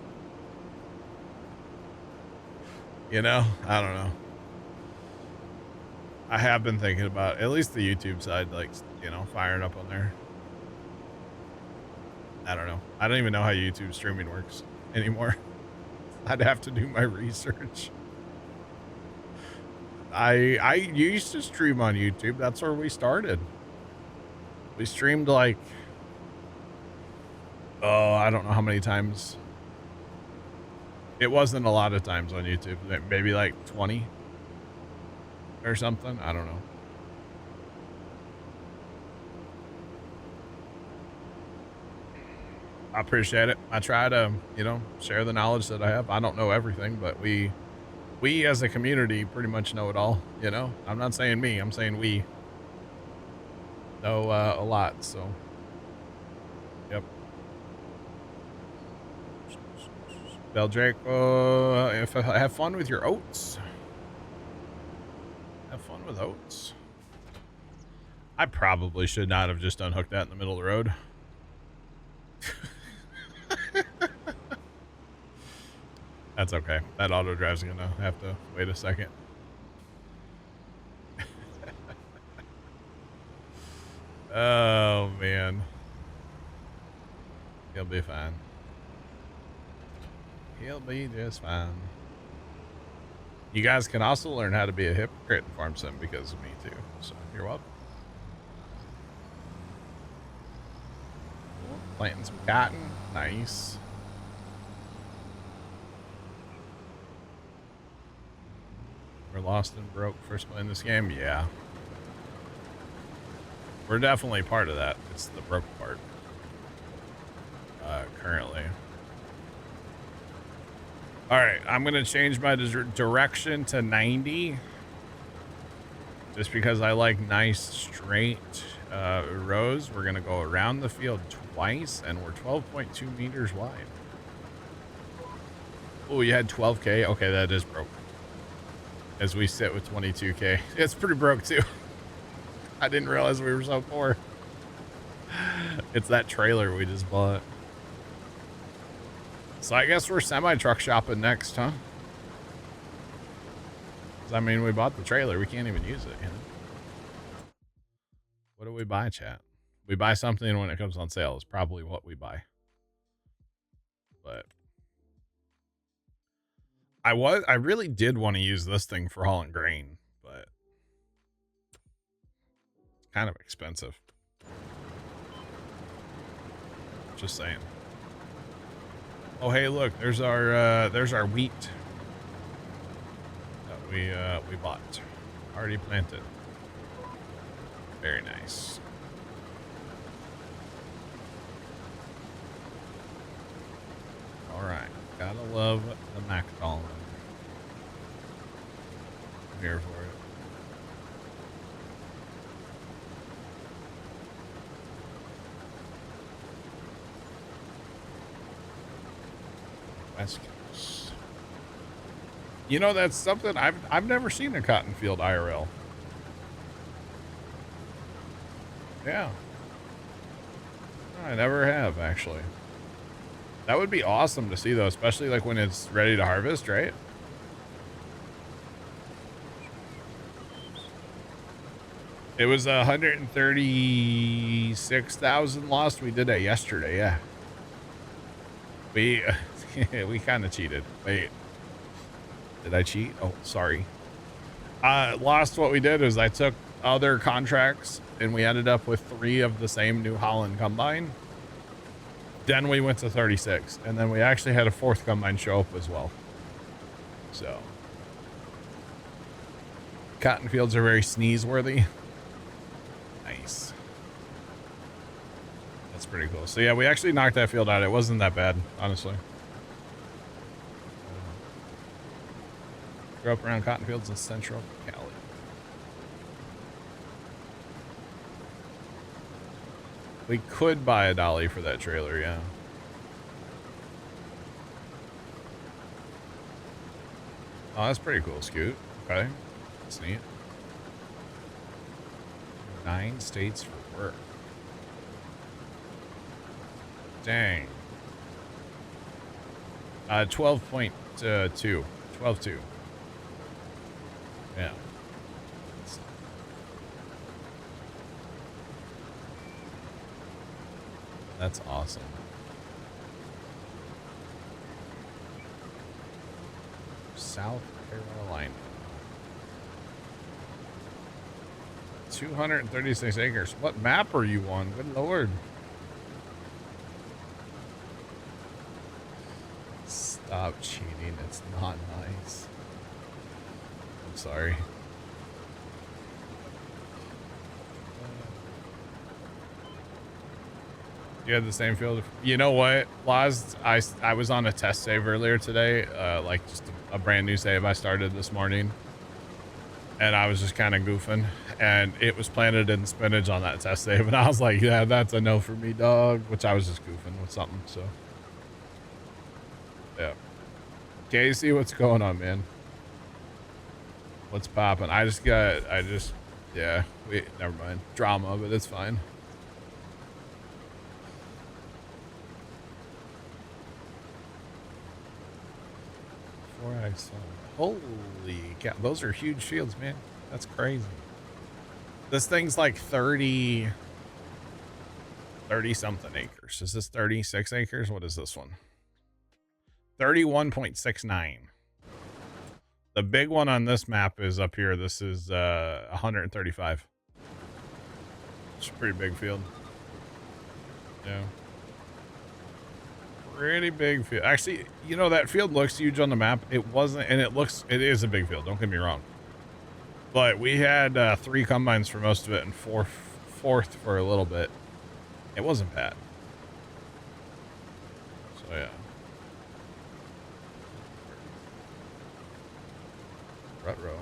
You know, I don't know. I have been thinking about at least the YouTube side, like, you know, firing up on there. I don't know. I don't even know how YouTube streaming works anymore. I'd have to do my research. I used to stream on YouTube. That's where we started. We streamed like, oh, I don't know how many times. It wasn't a lot of times on YouTube. Maybe like 20 or something. I don't know. I appreciate it. I try to, you know, share the knowledge that I have. I don't know everything, but we as a community pretty much know it all, you know. I'm not saying me, I'm saying we know a lot, so yep. Beldraco, if I have fun with your oats. Have fun with oats. I probably should not have just unhooked that in the middle of the road. That's okay. That auto drive's gonna have to wait a second. Oh man. He'll be fine. He'll be just fine. You guys can also learn how to be a hypocrite in Farm Sim because of me too. So you're welcome. Planting some cotton. Nice. We're lost and broke first playing this game. Yeah. We're definitely part of that. It's the broke part. Currently. All right, I'm going to change my direction to 90. Just because I like nice straight rows. We're going to go around the field twice, and we're 12.2 meters wide. Oh, you had 12K? Okay, that is broke. As we sit with 22K. It's pretty broke, too. I didn't realize we were so poor. It's that trailer we just bought. So I guess we're semi-truck shopping next, huh? 'Cause, I mean, we bought the trailer. We can't even use it, you know? What do we buy, chat? We buy something when it comes on sale is probably what we buy. But I really did want to use this thing for hauling grain, but it's kind of expensive. Just saying. Oh, hey, look, there's our wheat. we bought. Already planted. Very nice. All right, gotta love the Macdonald. I'm here for it. West Coast. You know, that's something I've never seen a cotton field IRL. Yeah. I never have, actually. That would be awesome to see, though, especially like when it's ready to harvest, right? It was 136,000 lost. We did that yesterday, yeah. We we kind of cheated. Wait, did I cheat? Oh, sorry. Lost. What we did is I took other contracts and we ended up with 3 of the same New Holland combine. Then we went to 36, and then we actually had a 4th combine show up as well. So cotton fields are very sneeze worthy. Nice. That's pretty cool. So yeah, we actually knocked that field out. It wasn't that bad, honestly. Grew up around cotton fields in central Cali. We could buy a dolly for that trailer, yeah. Oh, that's pretty cool, Scoot. Okay, that's neat. 9 states for work. Dang. 12.2. 12.2. Yeah. That's awesome. South Carolina. 236 acres. What map are you on? Good Lord. Stop cheating. It's not nice. I'm sorry. You had the same field. You know what, Laz? I was on a test save earlier today, like just a brand new save I started this morning, and I was just kind of goofing, and it was planted in spinach on that test save, and I was like, yeah, that's a no for me, dog. Which I was just goofing with something. So yeah. Casey, what's going on, man? What's popping? Yeah. Wait, never mind. Drama, but it's fine. Holy cow, those are huge fields, man. That's crazy. This thing's like 30 something acres. Is this 36 acres? What is this one? 31.69. The big one on this map is up here. This is 135. It's a pretty big field. Yeah. Pretty big field. Actually, you know, that field looks huge on the map. It wasn't, and it is a big field. Don't get me wrong. But we had 3 combines for most of it and fourth for a little bit. It wasn't bad. So yeah. Rut row.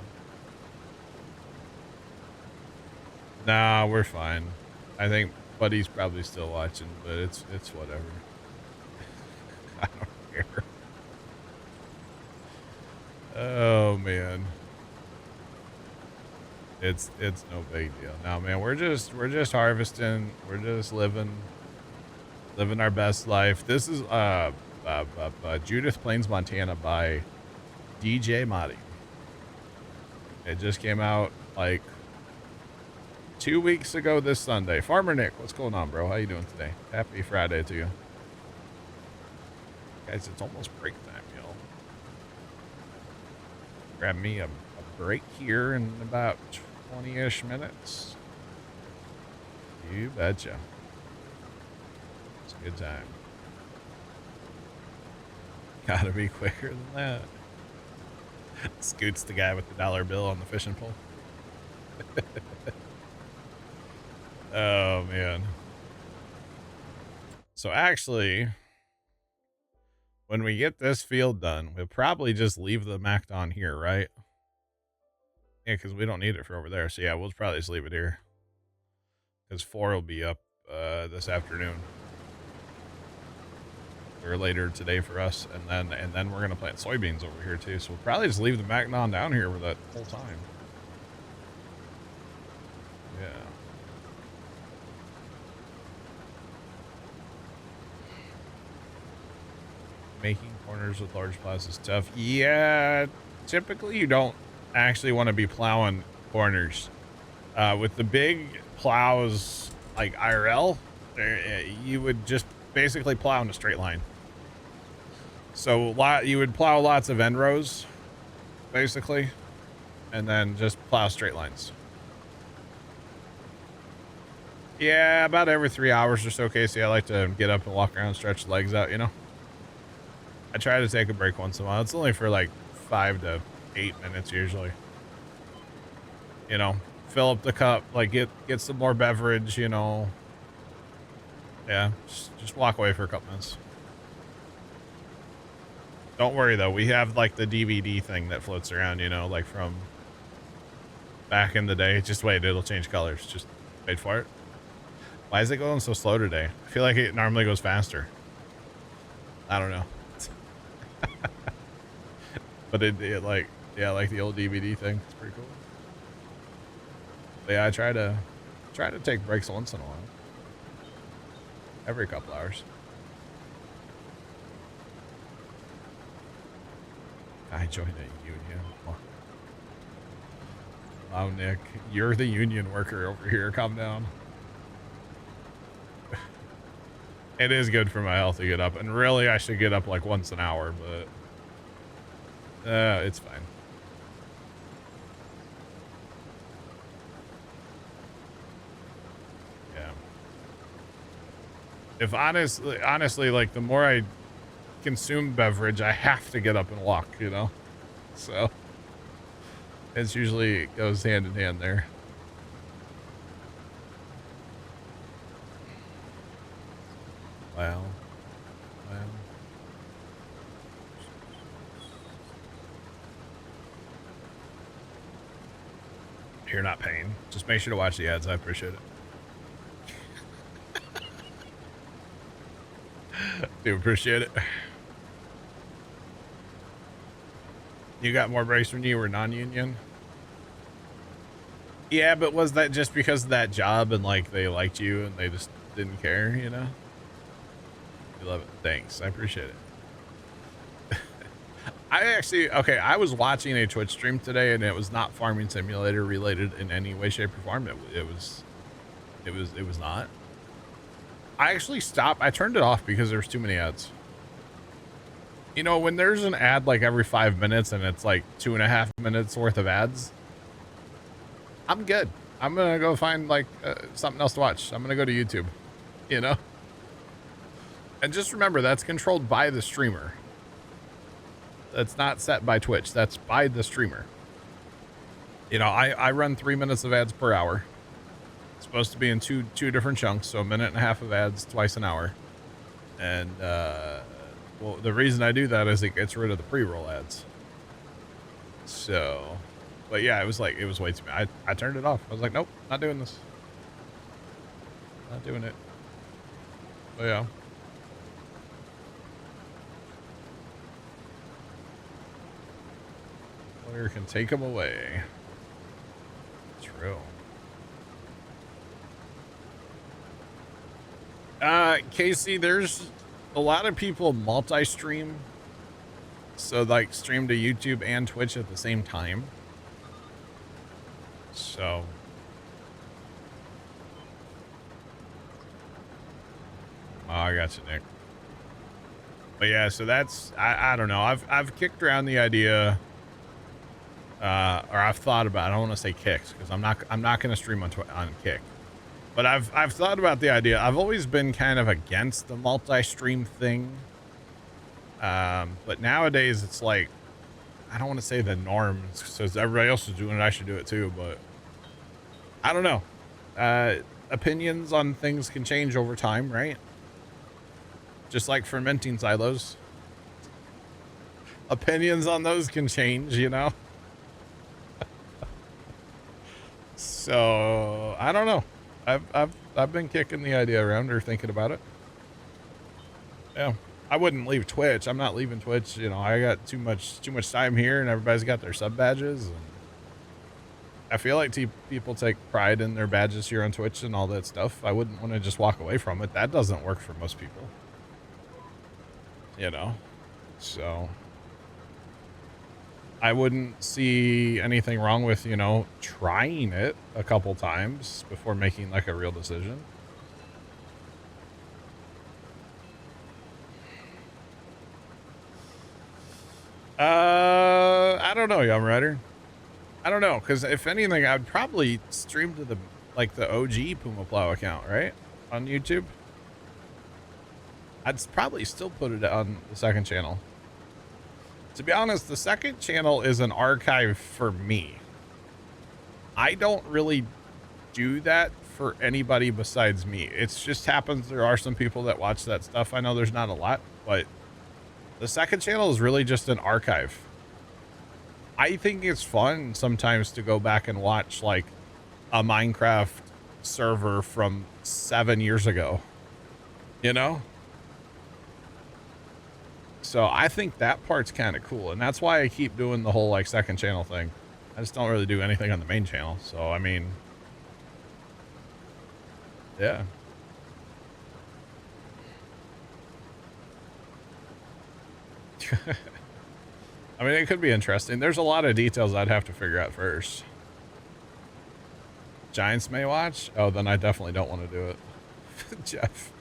Nah, we're fine. I think Buddy's probably still watching, but it's whatever. I don't care. Oh man. It's no big deal. No, man, we're just harvesting. We're just living our best life. This is Judith Plains, Montana by DJ Motti. It just came out like 2 weeks ago this Sunday. Farmer Nick, what's going on, bro? How you doing today? Happy Friday to you. Guys, it's almost break time, y'all. Grab me a break here in about 20-ish minutes. You betcha. It's a good time. Gotta be quicker than that. Scoot's the guy with the dollar bill on the fishing pole. Oh, man. So actually, when we get this field done, we'll probably just leave the Mac on here, right? Yeah, because we don't need it for over there. So yeah, we'll probably just leave it here. Because 4 will be up this afternoon. Or later today for us. And then we're going to plant soybeans over here too. So we'll probably just leave the Macnon down here for that whole time. Yeah. Making corners with large plows is tough. Yeah, typically you don't actually want to be plowing corners. With the big plows like IRL, you would just basically plow in a straight line. So you would plow lots of end rows, basically, and then just plow straight lines. Yeah, about every 3 hours or so, Casey. I like to get up and walk around, stretch the legs out, you know? I try to take a break once in a while. It's only for like 5 to 8 minutes usually. You know, fill up the cup, like get some more beverage, you know. Yeah, just walk away for a couple minutes. Don't worry though, we have like the DVD thing that floats around, you know, like from back in the day. Just wait, it'll change colors. Just wait for it. Why is it going so slow today? I feel like it normally goes faster. I don't know. But it like, yeah, like the old DVD thing. It's pretty cool. But yeah, I try to take breaks once in a while. Every couple hours. I joined a union. Wow, Nick, you're the union worker over here. Calm down. It is good for my health to get up, and really I should get up like once an hour, but it's fine. Yeah. If honestly, like the more I consume beverage, I have to get up and walk, you know? So it's usually it goes hand in hand there. Wow. You're not paying. Just make sure to watch the ads. I appreciate it. Do appreciate it. You got more breaks when you were non-union? Yeah, but was that just because of that job and like they liked you and they just didn't care, you know? You love it. Thanks. I appreciate it. I was watching a Twitch stream today and it was not Farming Simulator related in any way, shape, or form. It was not. I actually stopped. I turned it off because there was too many ads. You know, when there's an ad like every 5 minutes and it's like 2.5 minutes worth of ads, I'm good. I'm going to go find like something else to watch. I'm going to go to YouTube, you know? And just remember, that's controlled by the streamer. That's not set by Twitch. That's by the streamer. You know, I run 3 minutes of ads per hour. It's supposed to be in two different chunks, so 1.5 minutes of ads twice an hour. And, well, the reason I do that is it gets rid of the pre-roll ads. So, but yeah, it was way too bad. I turned it off. I was like, nope, not doing this. Not doing it. But yeah. Player can take them away. True. Casey, there's a lot of people multi-stream. So like stream to YouTube and Twitch at the same time. So. Oh, I got you, Nick. But yeah, so that's, I don't know. I've kicked around the idea, or I've thought about, I don't want to say kicked because I'm not going to stream on Kick. But I've thought about the idea. I've always been kind of against the multi-stream thing. But nowadays it's like, I don't want to say the norm, since everybody else is doing it, I should do it too, but I don't know. Opinions on things can change over time, right? Just like fermenting silos. Opinions on those can change, you know? So I don't know. I've been kicking the idea around or thinking about it. Yeah. I wouldn't leave Twitch. I'm not leaving Twitch. You know, I got too much time here, and everybody's got their sub badges. And I feel like people take pride in their badges here on Twitch and all that stuff. I wouldn't want to just walk away from it. That doesn't work for most people. You know? So I wouldn't see anything wrong with, you know, trying it a couple times before making like a real decision. I don't know, Young Rider. I don't know, because if anything, I'd probably stream to the OG Puma Plow account, right? On YouTube. I'd probably still put it on the second channel. To be honest, the second channel is an archive for me. I don't really do that for anybody besides me. It just happens there are some people that watch that stuff. I know there's not a lot, but the second channel is really just an archive. I think it's fun sometimes to go back and watch like a Minecraft server from 7 years ago, you know? So I think that part's kind of cool. And that's why I keep doing the whole like second channel thing. I just don't really do anything on the main channel. So, I mean, yeah. I mean, it could be interesting. There's a lot of details I'd have to figure out first. Giants may watch? Oh, then I definitely don't want to do it. Jeff.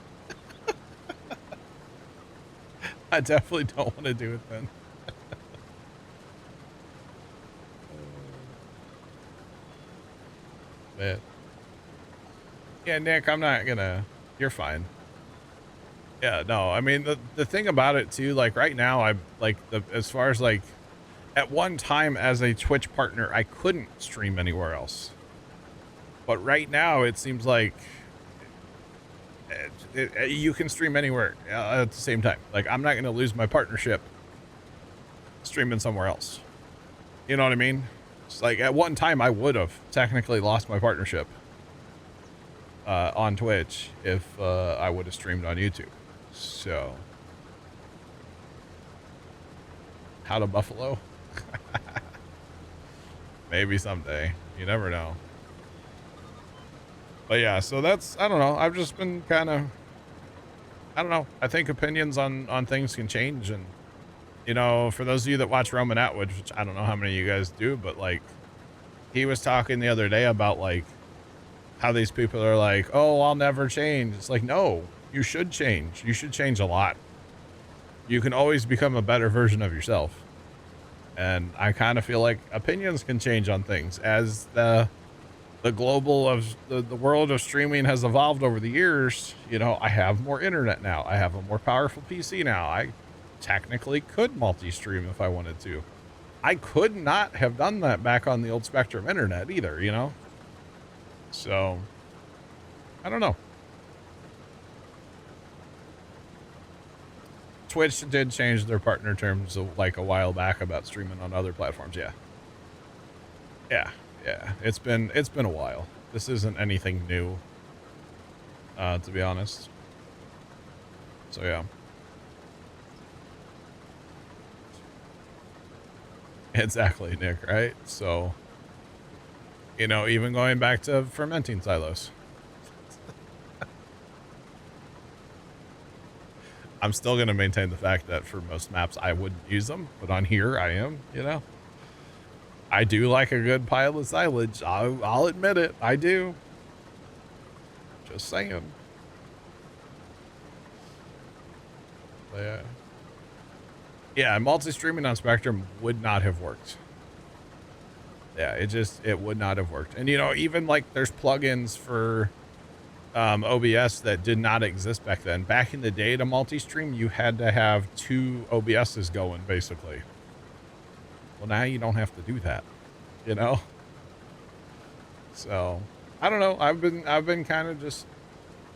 I definitely don't want to do it then. Man. Yeah, Nick, I'm not gonna... You're fine. Yeah, no, I mean, the thing about it too, like right now, I'm like, as far as like, at one time as a Twitch partner, I couldn't stream anywhere else. But right now, it seems like you can stream anywhere at the same time. Like, I'm not going to lose my partnership streaming somewhere else. You know what I mean? It's like at one time, I would have technically lost my partnership on Twitch if I would have streamed on YouTube. So, how to Buffalo? Maybe someday. You never know. But yeah, so that's, I don't know. I've just been kind of, I don't know. I think opinions on things can change. And, you know, for those of you that watch Roman Atwood, which I don't know how many of you guys do, but like, he was talking the other day about like how these people are like, oh, I'll never change. It's like, no, you should change. You should change a lot. You can always become a better version of yourself. And I kind of feel like opinions can change on things as the global of the world of streaming has evolved over the years. You know, I have more internet now. I have a more powerful PC now. I technically could multi-stream if I wanted to. I could not have done that back on the old Spectrum internet either, you know? So, I don't know. Twitch did change their partner terms like a while back about streaming on other platforms. Yeah. Yeah. It's been a while. This isn't anything new, to be honest. So yeah. Exactly, Nick, right? So, you know, even going back to fermenting silos. I'm still going to maintain the fact that for most maps, I wouldn't use them, but on here I am, you know. I do like a good pile of silage. I'll admit it. I do. Just saying. But yeah, multi-streaming on Spectrum would not have worked. Yeah, it would not have worked. And, you know, even like there's plugins for OBS that did not exist back then. Back in the day to multi-stream, you had to have 2 OBSs going, basically. Well, now you don't have to do that, you know? So I don't know. I've been kind of just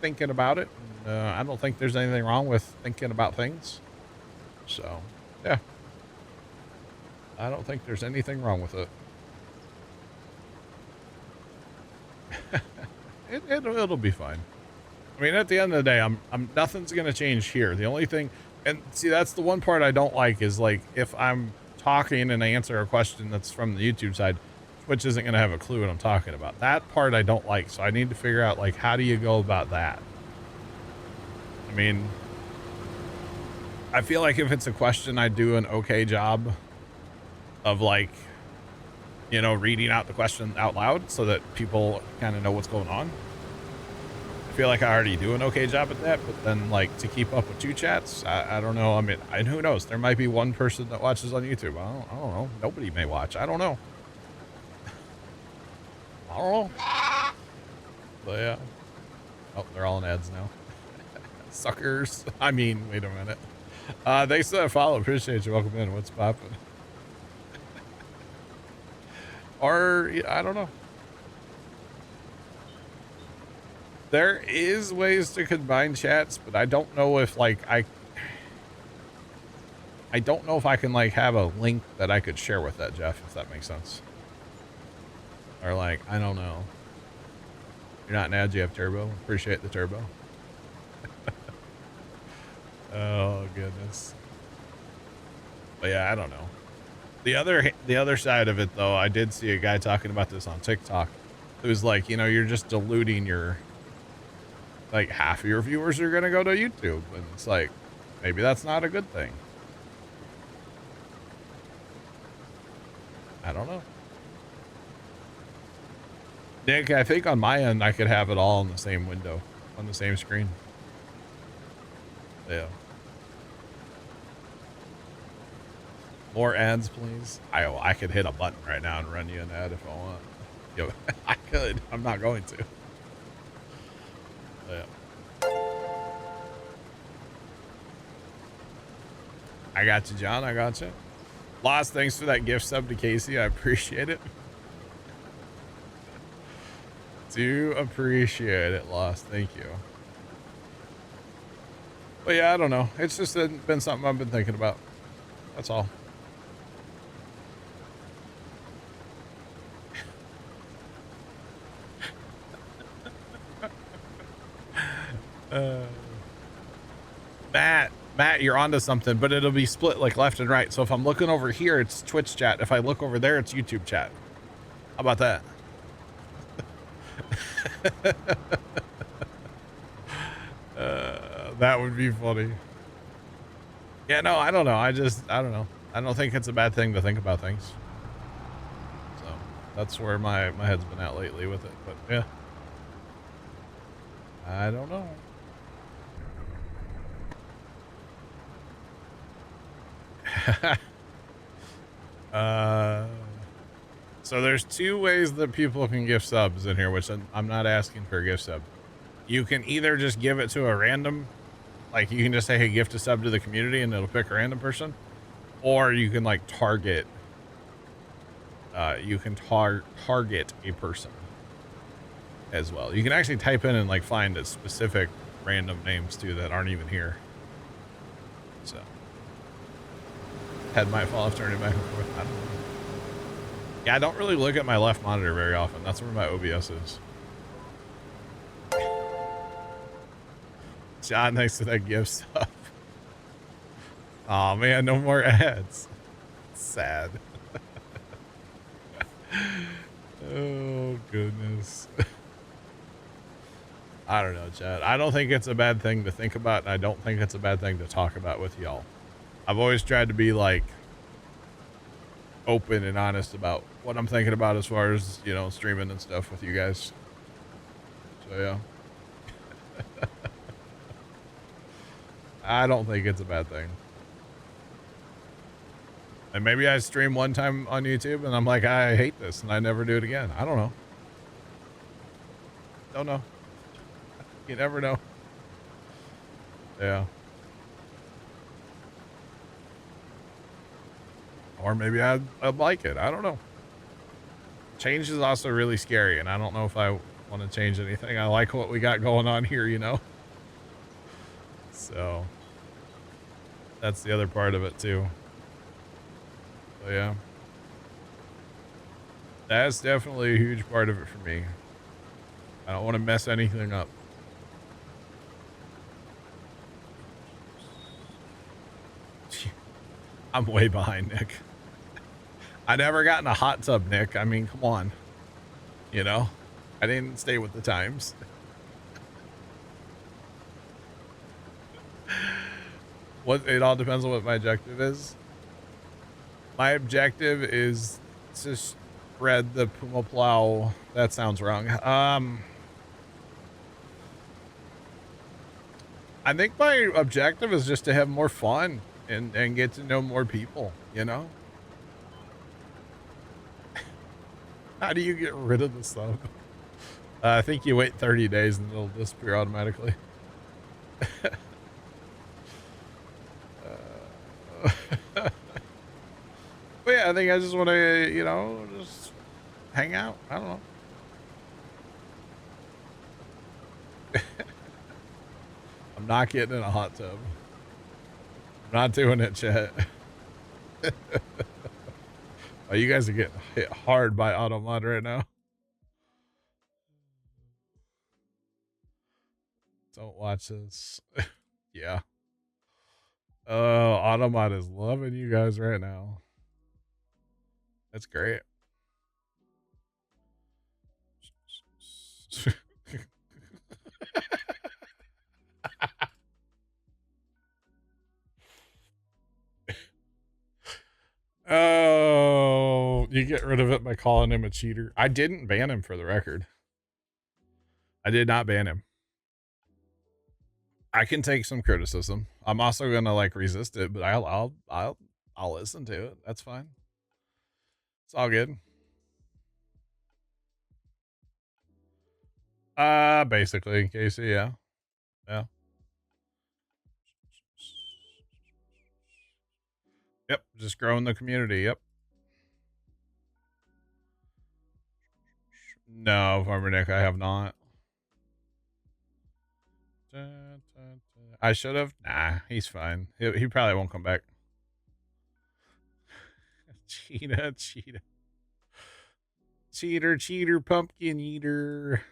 thinking about it. And, I don't think there's anything wrong with thinking about things. So yeah, I don't think there's anything wrong with it. It'll be fine. I mean, at the end of the day, nothing's going to change here. The only thing, and see, that's the one part I don't like is like, if I'm talking and I answer a question that's from the YouTube side, Twitch isn't going to have a clue what I'm talking about. That part I don't like. So I need to figure out, like, how do you go about that? I mean, I feel like if it's a question, I do an okay job of, like, you know, reading out the question out loud so that people kind of know what's going on. I feel like I already do an okay job at that, but then, like, to keep up with two chats, I don't know. I mean, and who knows? There might be one person that watches on YouTube. I don't know. Nobody may watch. I don't know. I don't know. But yeah. Oh, they're all in ads now. Suckers. I mean, wait a minute. Thanks for that follow. Appreciate you. Welcome in. What's poppin'? Or, I don't know. There is ways to combine chats, but I don't know if, like, I don't know if I can, like, have a link that I could share with that, Jeff, if that makes sense. Or, like, I don't know. You're not an ad, you have turbo. Appreciate the turbo. Oh, goodness. But yeah, I don't know. The other side of it, though, I did see a guy talking about this on TikTok. It was like, you know, you're just diluting your, like, half of your viewers are going to go to YouTube. And it's like, maybe that's not a good thing. I don't know. Nick, I think on my end, I could have it all in the same window, on the same screen. Yeah. More ads, please. I could hit a button right now and run you an ad if I want. Yo, I could. I'm not going to. Yeah. I got you, John. I got you. Lost, thanks for that gift sub to Casey. I appreciate it. Do appreciate it, Lost. Thank you. But yeah, I don't know. It's just been something I've been thinking about. That's all. Matt, you're onto something, but it'll be split like left and right. So if I'm looking over here, it's Twitch chat. If I look over there, it's YouTube chat. How about that? That would be funny. Yeah, no, I don't know. I don't know. I don't think it's a bad thing to think about things. So that's where my head's been at lately with it. But yeah, I don't know. So there's two ways that people can gift subs in here, which I'm not asking for a gift sub. You can either just give it to a random, like you can just say, hey, gift a sub to the community and it'll pick a random person, or you can like target, target a person as well. You can actually type in and like find a specific random names too that aren't even here. So head might fall off turning back and forth. I don't know. Yeah, I don't really look at my left monitor very often. That's where my OBS is. John, thanks for that gift stuff. Oh man, no more ads. Sad. Oh goodness. I don't know, Chad. I don't think it's a bad thing to think about, and I don't think it's a bad thing to talk about with y'all. I've always tried to be like open and honest about what I'm thinking about as far as, you know, streaming and stuff with you guys. So yeah. I don't think it's a bad thing. And maybe I stream one time on YouTube and I'm like, I hate this and I never do it again. I don't know. Don't know. You never know. Yeah. Or maybe I'd like it. I don't know. Change is also really scary, and I don't know if I want to change anything. I like what we got going on here, you know? So that's the other part of it too. So yeah. That's definitely a huge part of it for me. I don't want to mess anything up. I'm way behind, Nick. I never got in a hot tub, Nick. I mean, come on. You know? I didn't stay with the times. It all depends on what my objective is. My objective is to spread the Puma Plow. That sounds wrong. I think my objective is just to have more fun and get to know more people, you know? How do you get rid of the sub? I think you wait 30 days and it'll disappear automatically. But yeah, I think I just want to, you know, just hang out. I don't know. I'm not getting in a hot tub. I'm not doing it, chat. Oh, you guys are getting hit hard by auto mod right now. Don't watch this. Yeah. Oh, Automod is loving you guys right now. That's great. Oh, you get rid of it by calling him a cheater. I didn't ban him, for the record. I did not ban him. I can take some criticism. I'm also gonna like resist it, but I'll listen to it. That's fine. It's all good. Basically, Casey, yeah. Yeah. Yep, just growing the community. Yep. No, Farmer Nick, I have not. I should have. Nah, he's fine. He probably won't come back. Cheetah, cheater, pumpkin eater.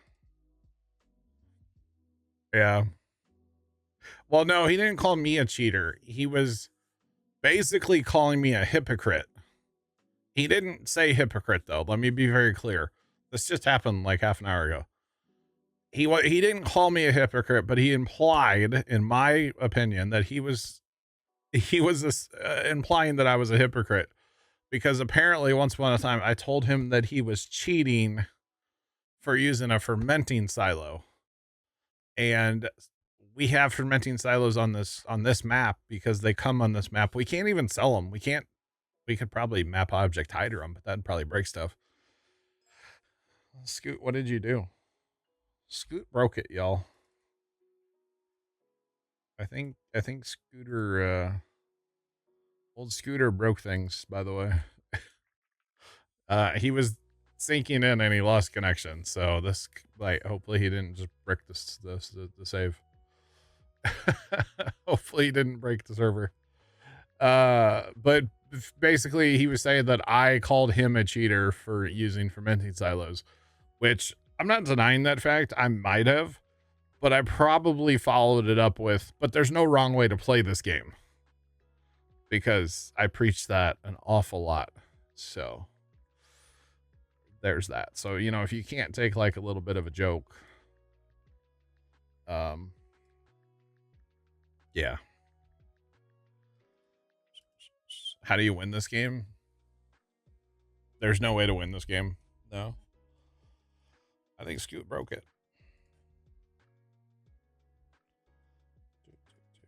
Yeah. Well, no, he didn't call me a cheater. He was basically calling me a hypocrite. He didn't say hypocrite though. Let me be very clear. This just happened like half an hour ago. He didn't call me a hypocrite, but he implied, in my opinion, that he was implying that I was a hypocrite, because apparently once upon a time I told him that he was cheating for using a fermenting silo, and we have fermenting silos on this map because they come on this map. We can't even sell them. We could probably map object hider them, but that'd probably break stuff. Scoot, what did you do? Scoot broke it, y'all. I think Scooter, old Scooter broke things, by the way. He was sinking in and he lost connection. So this, like, hopefully he didn't just break the save. Hopefully he didn't break the server. But basically he was saying that I called him a cheater for using fermenting silos, which I'm not denying that fact. I might have, but I probably followed it up with, but there's no wrong way to play this game, because I preach that an awful lot. So there's that. So, you know, if you can't take like a little bit of a joke, yeah. How do you win this game? There's no way to win this game. No. I think Scoot broke it.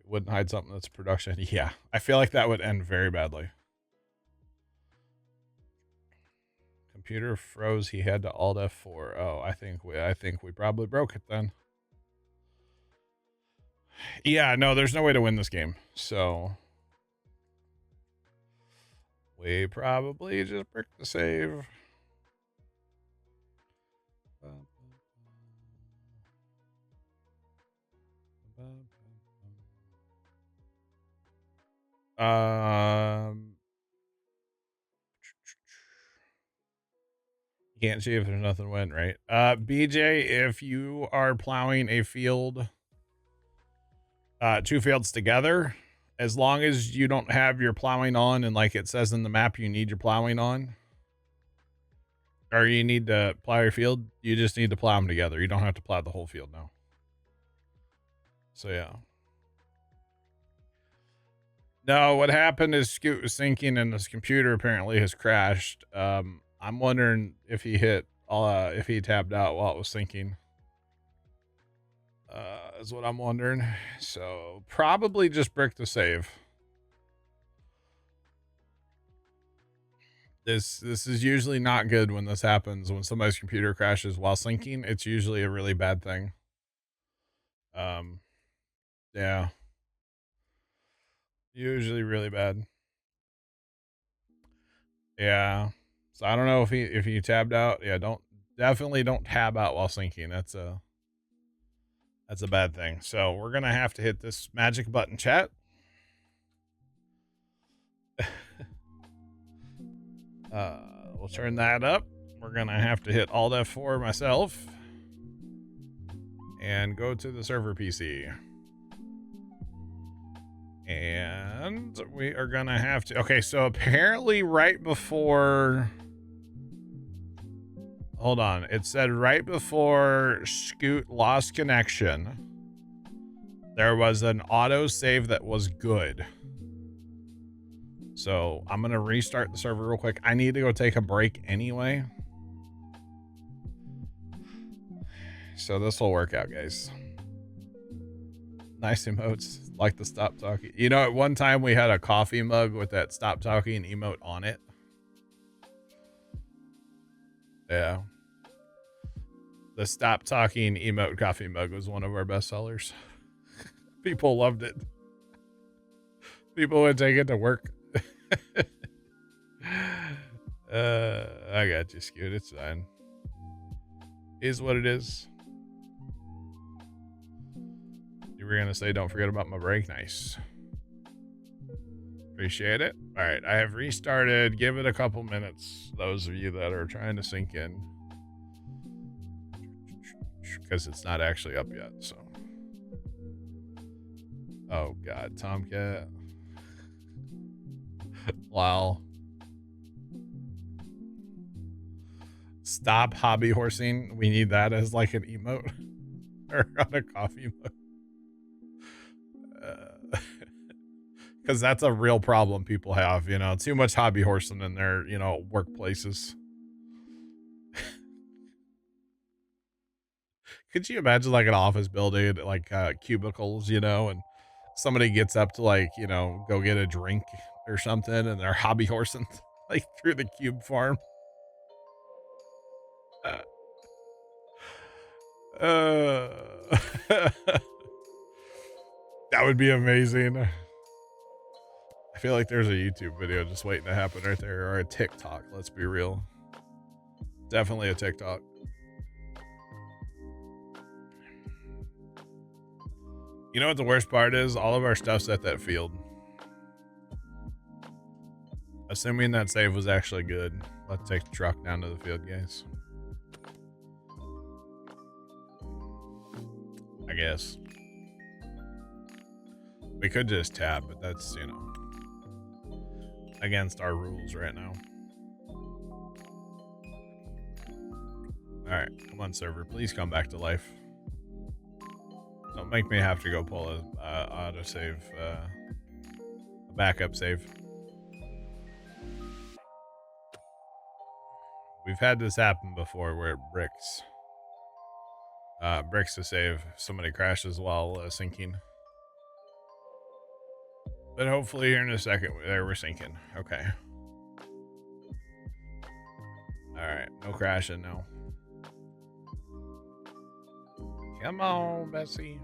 Wouldn't hide something that's production. Yeah. I feel like that would end very badly. Computer froze. He had to Alt F4. Oh, I think we probably broke it then. Yeah, no, there's no way to win this game. So We probably just bricked the save. Can't see if there's nothing went right. BJ, if you are plowing a field, 2 fields together, as long as you don't have your plowing on and like it says in the map you need your plowing on, or you need to plow your field, you just need to plow them together. You don't have to plow the whole field now. So yeah. No, what happened is Scoot was sinking and his computer apparently has crashed. I'm wondering if he if he tabbed out while it was sinking. Is what I'm wondering. So probably just brick the save. This is usually not good when this happens. When somebody's computer crashes while syncing, it's usually a really bad thing. Yeah. Usually really bad. Yeah. So I don't know if he tabbed out. Yeah, definitely don't tab out while syncing. That's a bad thing. So we're gonna have to hit this magic button, chat. We'll turn that up. We're gonna have to hit Alt F4 myself and go to the server PC. And we are gonna have to. Okay, so apparently right before. Hold on. It said right before Scoot lost connection, there was an auto save that was good. So I'm going to restart the server real quick. I need to go take a break anyway. So this will work out, guys. Nice emotes. Like the stop talking. You know, at one time we had a coffee mug with that stop talking emote on it. Yeah. The stop talking emote coffee mug was one of our best sellers. People loved it. People would take it to work. I got you, Scoot. It's fine. Is what it is. You were gonna say don't forget about my break. Nice. Appreciate it. All right, I have restarted. Give it a couple minutes. Those of you that are trying to sync in, because it's not actually up yet. So. Oh God, Tomcat. Wow. Stop hobby horsing. We need that as like an emote or on a coffee mug. Because that's a real problem people have, you know, too much hobby horsing in their, you know, workplaces. Could you imagine like an office building, like cubicles, you know, and somebody gets up to like, you know, go get a drink or something and they're hobby horsing like through the cube farm? That would be amazing. I feel like there's a YouTube video just waiting to happen right there, or a TikTok. Let's be real. Definitely a TikTok. You know what the worst part is? All of our stuff's at that field. Assuming that save was actually good. Let's take the truck down to the field, guys. I guess. We could just tab, but that's, you know, against our rules right now. Alright, come on, server. Please come back to life. Don't make me have to go pull a autosave, a backup save. We've had this happen before where it bricks. Bricks to save. Somebody crashes while syncing. But hopefully here in a second, there we're syncing. Okay. Alright, no crashing now. Come on, Bessie.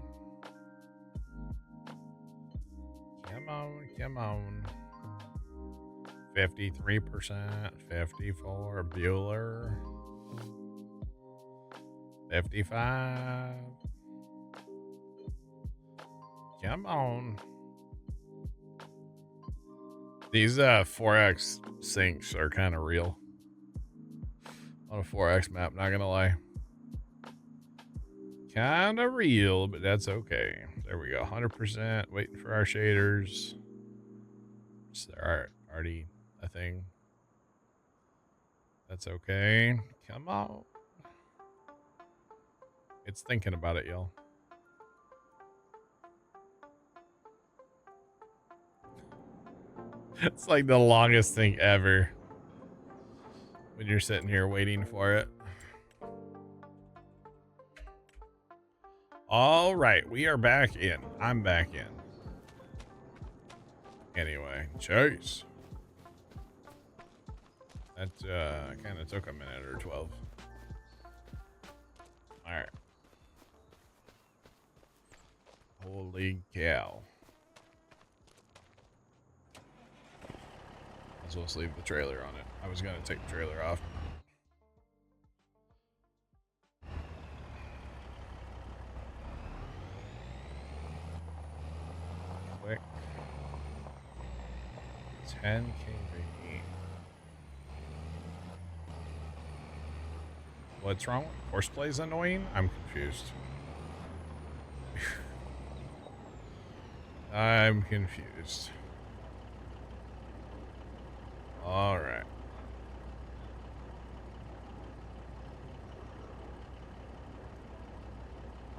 Come on, come on. 53%, 54, Bueller, 55. Come on. These 4X sinks are kind of real. On a 4X map, not gonna lie. Kind of real, but that's okay. There we go. 100%. Waiting for our shaders. Is there already a thing? That's okay. Come on. It's thinking about it, y'all. It's like the longest thing ever when you're sitting here waiting for it. All right, we are back in. I'm back in. Anyway, chase. That kind of took a minute or 12. All right. Holy cow. As well as leave the trailer on it. I was going to take the trailer off. Quick. 10 kV. What's wrong? Horseplay is annoying? I'm confused. I'm confused. All right.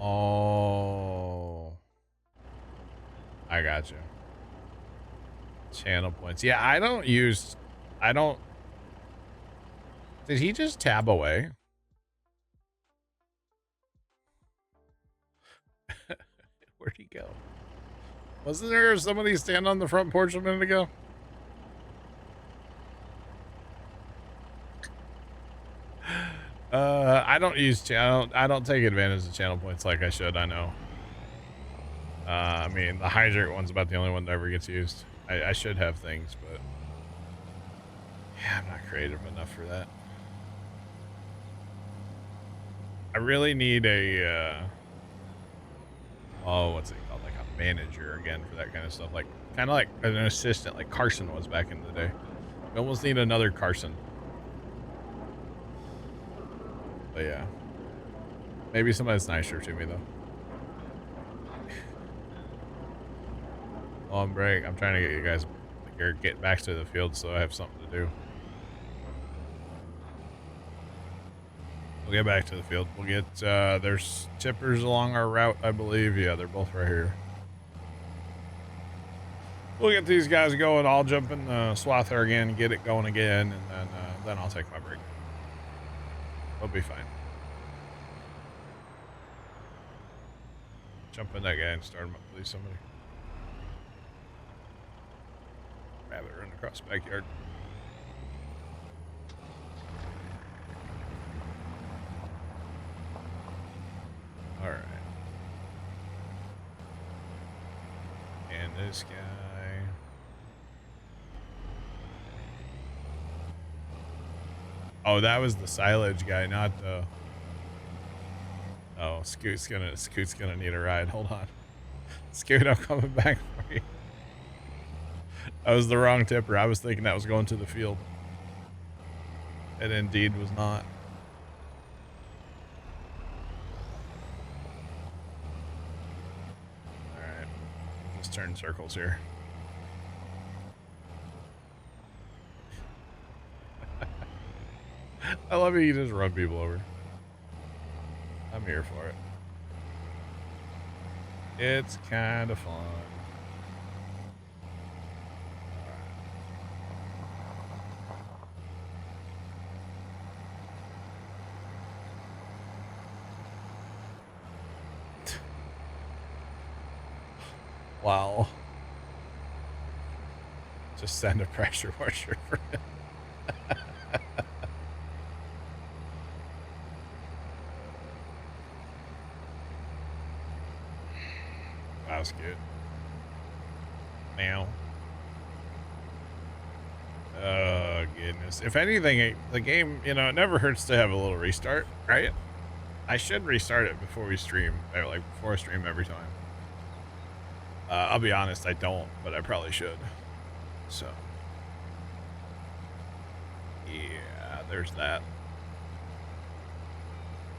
Oh, I got you. Channel points. Yeah, I don't. Did he just tab away? Where'd he go? Wasn't there somebody standing on the front porch a minute ago? I don't use I don't take advantage of channel points like I should. I know. I mean, the hydrant one's about the only one that ever gets used. I should have things, but yeah, I'm not creative enough for that. I really need a oh, what's it called? Like a manager again for that kind of stuff. Like kind of like an assistant, like Carson was back in the day. We almost need another Carson. But yeah, maybe somebody that's nicer to me though. On break, I'm trying to get you guys get back to the field so I have something to do. We'll get back to the field. We'll get there's tippers along our route, I believe. Yeah, they're both right here. We'll get these guys going. I'll jump in the swather again, get it going again, and then I'll take my break. We'll be fine. Jump in that guy and start him up, please, somebody. Rabbit run across the backyard. All right. And this guy. Oh, that was the silage guy, not the. Oh, Scoot's gonna need a ride. Hold on, Scoot, I'm coming back for you. I was the wrong tipper. I was thinking that was going to the field. It indeed was not. All right, just turn circles here. I love it. You just run people over. I'm here for it. It's kind of fun. Wow. Just send a pressure washer for him. That was good. Now. honest. If anything, the game, you know, it never hurts to have a little restart, right? I should restart it before we stream, or like before I stream every time. I'll be honest, I don't, but I probably should. So, yeah, there's that.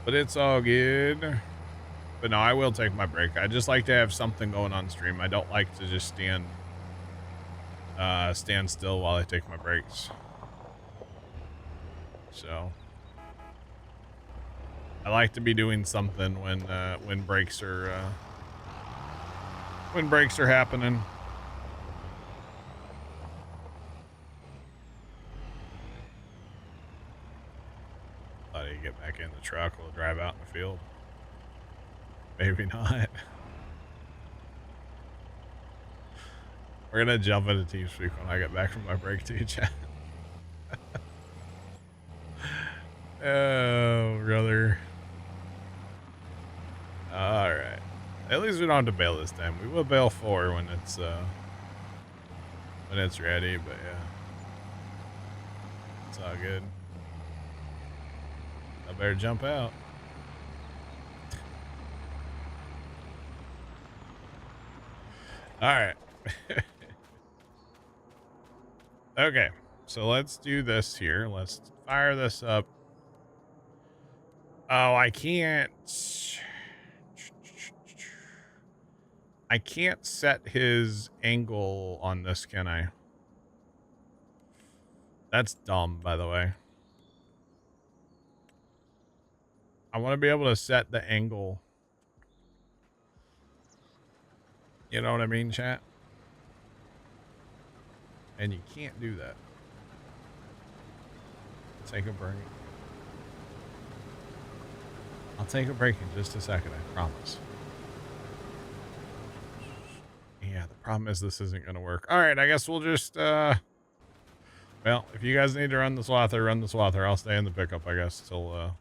But it's all good. But no, I will take my break. I just like to have something going on stream. I don't like to just stand still while I take my breaks. So I like to be doing something when breaks are happening. Thought he'd get back in the truck. We'll drive out in the field. Maybe not. We're gonna jump into TeamSpeak when I get back from my break too, chat. Oh, brother. Alright. At least we don't have to bail this time. We will bail 4 when it's ready, but yeah. It's all good. I better jump out. Alright. Okay, so let's do this here. Let's fire this up. Oh, I can't set his angle on this, can I? That's dumb, by the way. I want to be able to set the angle. You know what I mean, chat? And you can't do that. Take a break. I'll take a break in just a second, I promise. Yeah, the problem is this isn't going to work. All right, I guess we'll just, well, if you guys need to run the swather, run the swather. I'll stay in the pickup, I guess, till